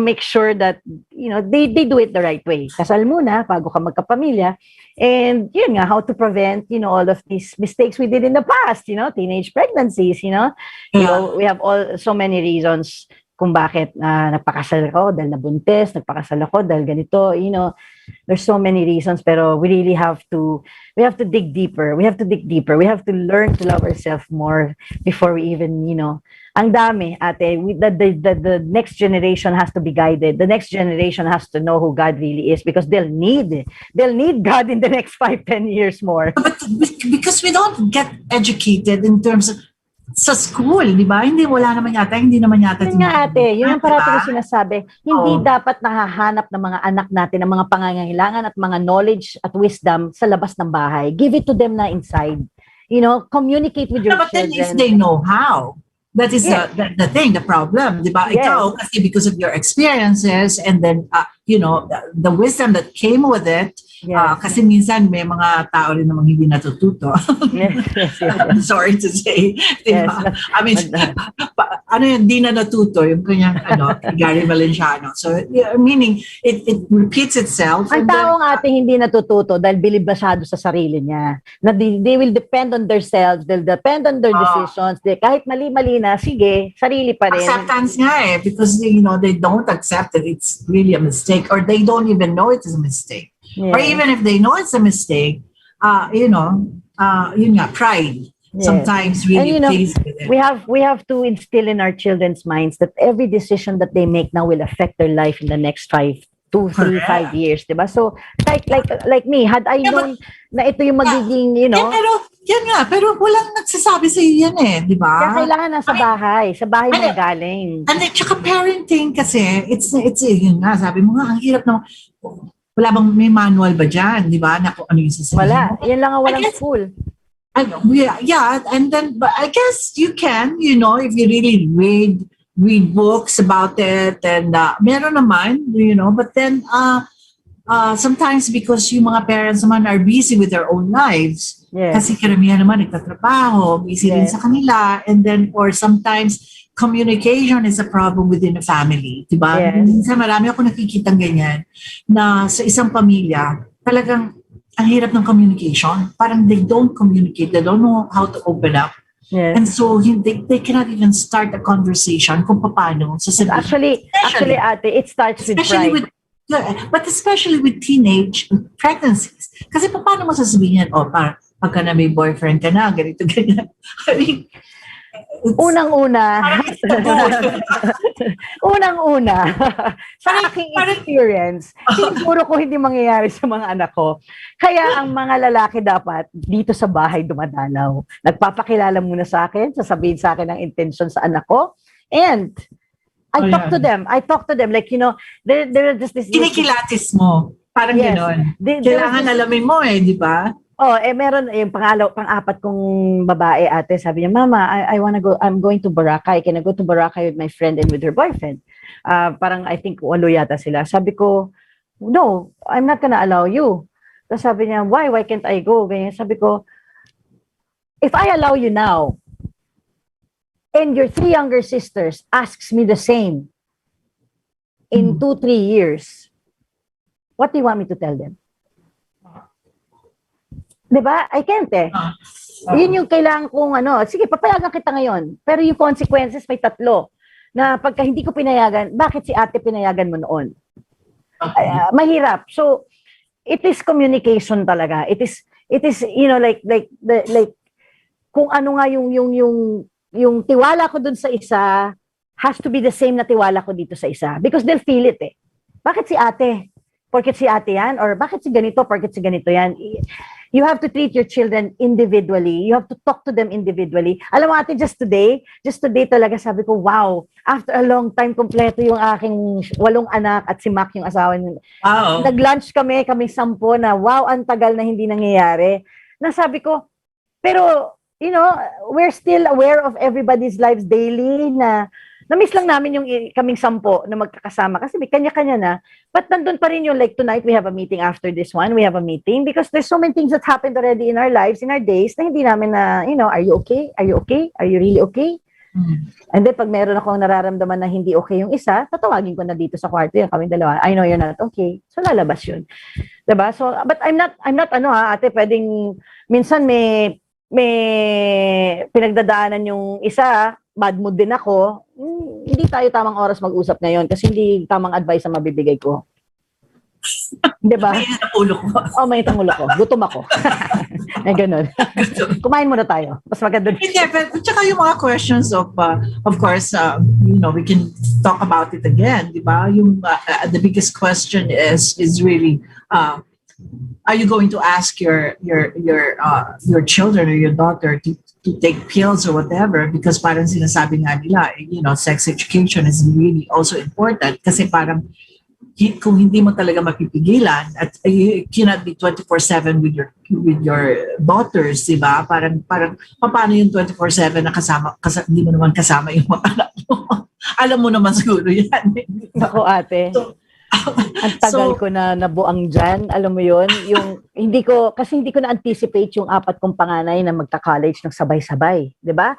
make sure that they do it the right way. Kasal muna bago ka magkapamilya. And yun nga, how to prevent all of these mistakes we did in the past, teenage pregnancies, we have so many reasons kung bakit nagpakasal ako dahil nabuntis, nagpakasal ako dahil ganito, there's so many reasons, pero we really have to dig deeper. We have to learn to love ourselves more before we even, ang dami, ate, the next generation has to be guided. The next generation has to know who God really is because they'll need God in the next 5-10 years more. But because we don't get educated in terms of sa school, di ba? Hindi naman yata. Yun nga ate, yun ang parati ko sinasabi. Hindi dapat nahahanap ng mga anak natin ng mga pangangailangan at mga knowledge at wisdom sa labas ng bahay. Give it to them na inside. Communicate with your children. But then if they know how, that is the thing, the problem. Di ba? Yes. Ikaw, kasi because of your experiences and then, the wisdom that came with it, kasi minsan may mga tao rin namang hindi natututo. Yes. I'm sorry to say. Yes. I mean, hindi na natuto yung kanyang, Gary Valenciano. So, meaning, it repeats itself. Ang taong ating hindi natututo dahil bilib masyado sa sarili niya. Na they will depend on themselves, they'll depend on their decisions. Kahit mali-mali na, sige, sarili pa rin. Acceptance nga because, they don't accept it. It's really a mistake or they don't even know it is a mistake. Yeah. Or even if they know it's a mistake, yun nga, pride sometimes really plays with it. We have to instill in our children's minds that every decision that they make now will affect their life in the next 2, 3, 5 years, diba? So, like me, had I known na ito yung magiging, pero walang nagsasabi sa iyo yan di ba? Kaya kailangan nasa bahay. Sa bahay mo galing. And tsaka parenting kasi, it's yun nga, sabi mo nga, ang hirap na, wala bang may manual ba dyan, di ba? Na kung ano yung sasabihin. Wala. Yan lang ang walang school. And then, but I guess you can, if you really read books about it, and meron naman, but then, sometimes because yung mga parents naman are busy with their own lives, kasi karamihan naman nagtatrabaho, busy din sa kanila, and then, or sometimes, communication is a problem within a family, diba? Yes. Minsan marami ako nakikitang ganyan na sa isang pamilya, talagang ang hirap ng communication. Parang they don't communicate, they don't know how to open up. Yes. And so they cannot even start a conversation kung paano. Actually, ate, it starts with pride. But especially with teenage pregnancies. Kasi paano mo sasabihin yan? Pagka na may boyfriend ka na, ganito, ganyan. I mean, Unang-una, sa aking experience, siguro ko hindi mangyayari sa mga anak ko. Kaya ang mga lalaki dapat dito sa bahay dumadalaw. Nagpapakilala muna sa akin, sasabihin sa akin ang intention sa anak ko, and I talk to them. Like, there just this... Kinikilatis mo. Parang gano'n. Kailangan alamin mo di ba? Oh, meron yung pang-apat kong babae ate, sabi niya, Mama, I wanna go, I'm going to Boracay. Can I go to Boracay with my friend and with her boyfriend? Parang I think 8 yata sila. Sabi ko, no, I'm not gonna allow you. Tapos sabi niya, why can't I go? Ganyan. Sabi ko, if I allow you now, and your 3 younger sisters asks me the same in 2-3 years, what do you want me to tell them? Diba? I can't eh. Yun yung kailangan kong sige, papayagan kita ngayon. Pero yung consequences may 3. Na pagka hindi ko pinayagan, bakit si ate pinayagan mo noon? Mahirap. So, it is communication talaga. It is like kung ano nga yung tiwala ko dun sa isa has to be the same na tiwala ko dito sa isa. Because they'll feel it eh. Bakit si ate? Porket si ate yan? Or bakit si ganito? Porket si ganito yan? You have to treat your children individually. You have to talk to them individually. Alam mo ate, just today talaga sabi ko, wow, after a long time, kompleto yung aking 8 anak at si Mac yung asawa niya. Wow. Nag-lunch kami 10 na, wow, ang tagal na hindi nangyayari. Nasabi ko, pero, we're still aware of everybody's lives daily na na-miss lang namin yung kaming 10 na magkakasama kasi may kanya-kanya na. But nandun pa rin yung like tonight we have a meeting after this one. We have a meeting because there's so many things that happened already in our lives, in our days na hindi namin na, are you okay? Are you okay? Are you really okay? And then pag meron akong nararamdaman na hindi okay yung isa, tatawagin ko na dito sa kwarto yung kaming dalawa. I know you're not okay. So lalabas yun. Diba? So, but I'm not ate, pwedeng minsan may pinagdadaanan yung isa, bad mood din ako, hindi tayo tamang oras mag-usap ngayon kasi hindi tamang advice ang mabibigay ko. Diba? May ang ulo ko. Oh, may ang ulo ko. Gutom ako. Ganun. Kumain muna tayo. Mas maganda. Hindi, but tsaka yung mga questions of course, we can talk about it again, di ba? Yung the biggest question is really, are you going to ask your children or your daughter to take pills or whatever? Because parang sinasabi nga nila, sex education is really also important kasi parang kung hindi mo talaga mapipigilan at you cannot be 24/7 with your daughters, di ba? Parang paano yung 24/7 na hindi mo naman kasama yung mga anak mo? Alam mo naman siguro yan. Ako ate. So, ang tagal ko na nabuang dyan, alam mo yun, yung hindi ko na-anticipate yung 4 kong panganay na magka-college ng sabay-sabay, di ba?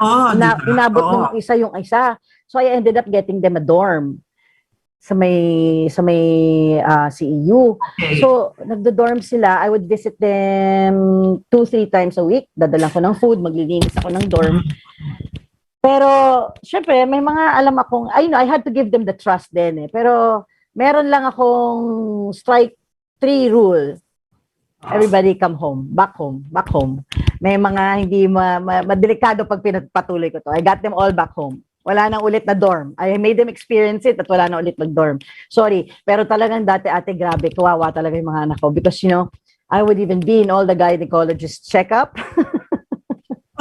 Inabot ng isa yung isa. So I ended up getting them a dorm sa may CEU. Okay. So nagdo-dorm sila, I would visit them 2-3 times a week, dadalan ko ng food, maglilinis ako ng dorm. Pero syempre may mga alam akong, I had to give them the trust din eh. Pero meron lang akong strike 3 rule. Everybody come home, back home, back home. May mga hindi madelikado pag pinagpatuloy ko to. I got them all back home. Wala nang ulit na dorm. I made them experience it at wala na ulit mag-dorm. Sorry, pero talagang dati ate, grabe, kawawa talaga yung mga anak ko. Because, I would even be in all the gynecologist check-up.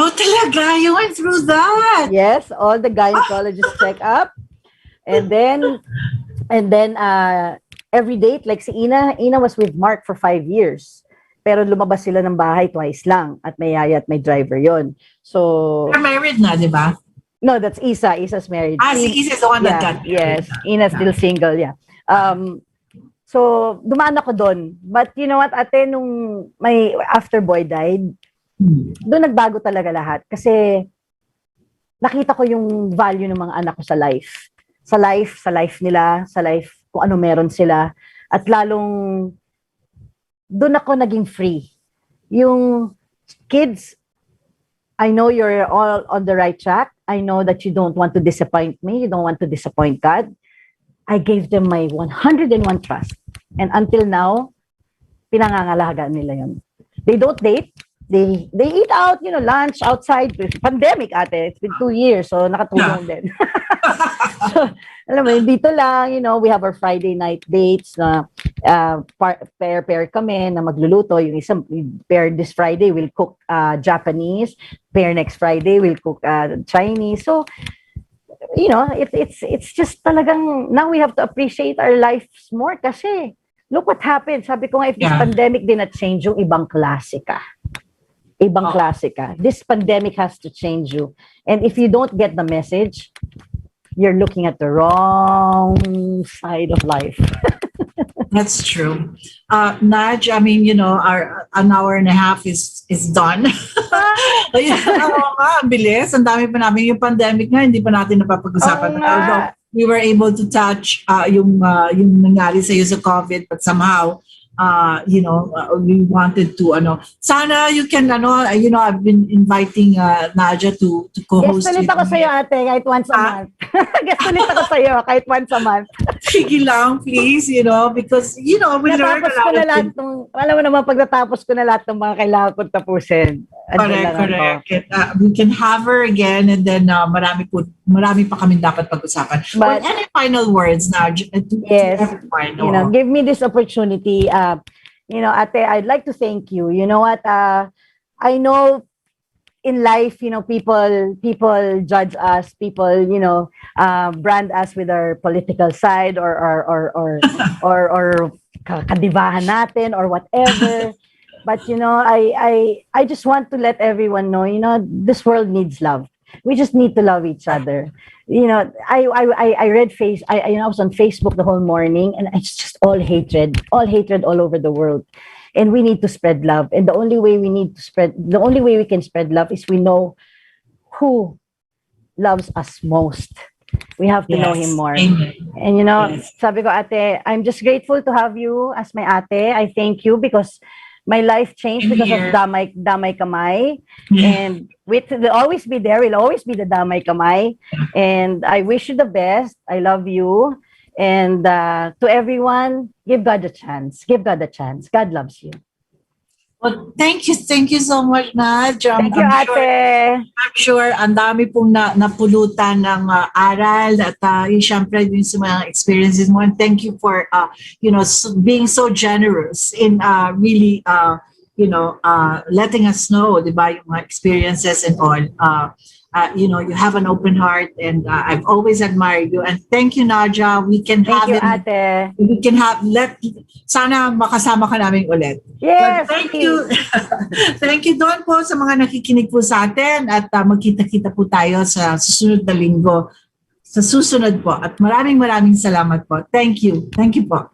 Oh, talaga? You went through that? Yes, all the gynecologist check-up. And then every date, like si Ina was with Mark for 5 years. Pero lumabas sila ng bahay twice lang. At may yaya at may driver yon. So, they're married na, di ba? No, that's Isa. Isa's married. Si Isa's the one that got married. Yes, Ina's still single, yeah. So, dumaan ako doon. But you know what, ate, nung my after boy died, doon nagbago talaga lahat. Kasi nakita ko yung value ng mga anak ko sa life. Sa life nila, sa life kung ano meron sila. At lalong doon ako naging free. Yung kids, I know you're all on the right track. I know that you don't want to disappoint me. You don't want to disappoint God. I gave them my 101 trust. And until now, pinangangalagaan nila yun. They don't date. They eat out, lunch outside. Pandemic, ate. It's been 2 years, so nakatulong din. So, alam mo, dito lang, we have our Friday night dates na pair kami na magluluto. Yung isang pair this Friday will cook Japanese. Pair next Friday will cook Chinese. So, it's just talagang, now we have to appreciate our lives more kasi look what happened. Sabi ko nga, if this pandemic did not change, yung ibang klase ka. ibang klase ka. This pandemic has to change you. And if you don't get the message, you're looking at the wrong side of life. That's true. Naj, I mean, an hour and a half is done. Ang bilis. Ang dami pa namin. Yung pandemic nga, hindi pa natin napapag-usapan. Although we were able to touch yung nangyari sa sa COVID, but somehow, we wanted to, sana you can, I've been inviting Nadia to co-host. Guest ulit ako sa'yo, ate, kahit once a month. Guest ulit ako sa'yo, kahit once a month. Sige lang, please, because, we learn a lot. Alam mo naman, pag natapos ko na lahat ng mga kailangan kong tapusin. Correct. We can have her again, and then marami pa kami dapat pag-usapan. But any final words now? Yes. Give me this opportunity. Ate, I'd like to thank you. You know what? I know in life, people judge us. People, brand us with our political side or kadibahan natin or whatever. But I just want to let everyone know, this world needs love. We just need to love each other. I read I was on Facebook the whole morning, and it's just all hatred all over the world. And we need to spread love. And the only way we can spread love is we know who loves us most. We have to know him more. Amen. And sabi ko, ate, I'm just grateful to have you as my ate. I thank you because my life changed because of damay kamay. And will always be there. Will always be the damay kamay. And I wish you the best. I love you. And to everyone, give God a chance. Give God a chance. God loves you. Well, thank you so much, Naj. Thank you, ate. I'm sure ang dami pong napulutan ng aral at syempre din sa mga experiences mo. And thank you for being so generous in really letting us know, diba, yung mga experiences and all. You have an open heart, and I've always admired you. And thank you, Nadia. Thank you, ate. We can sana makasama ka namin ulit. Yes. But thank you. Thank you doon po sa mga nakikinig po sa atin, at magkita-kita po tayo sa susunod na linggo. Sa susunod po. At maraming salamat po. Thank you. Thank you po.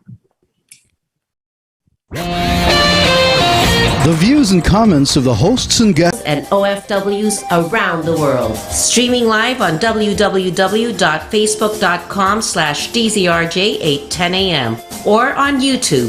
The views and comments of the hosts and guests and OFWs around the world. Streaming live on www.facebook.com/DZRJ810am or on YouTube.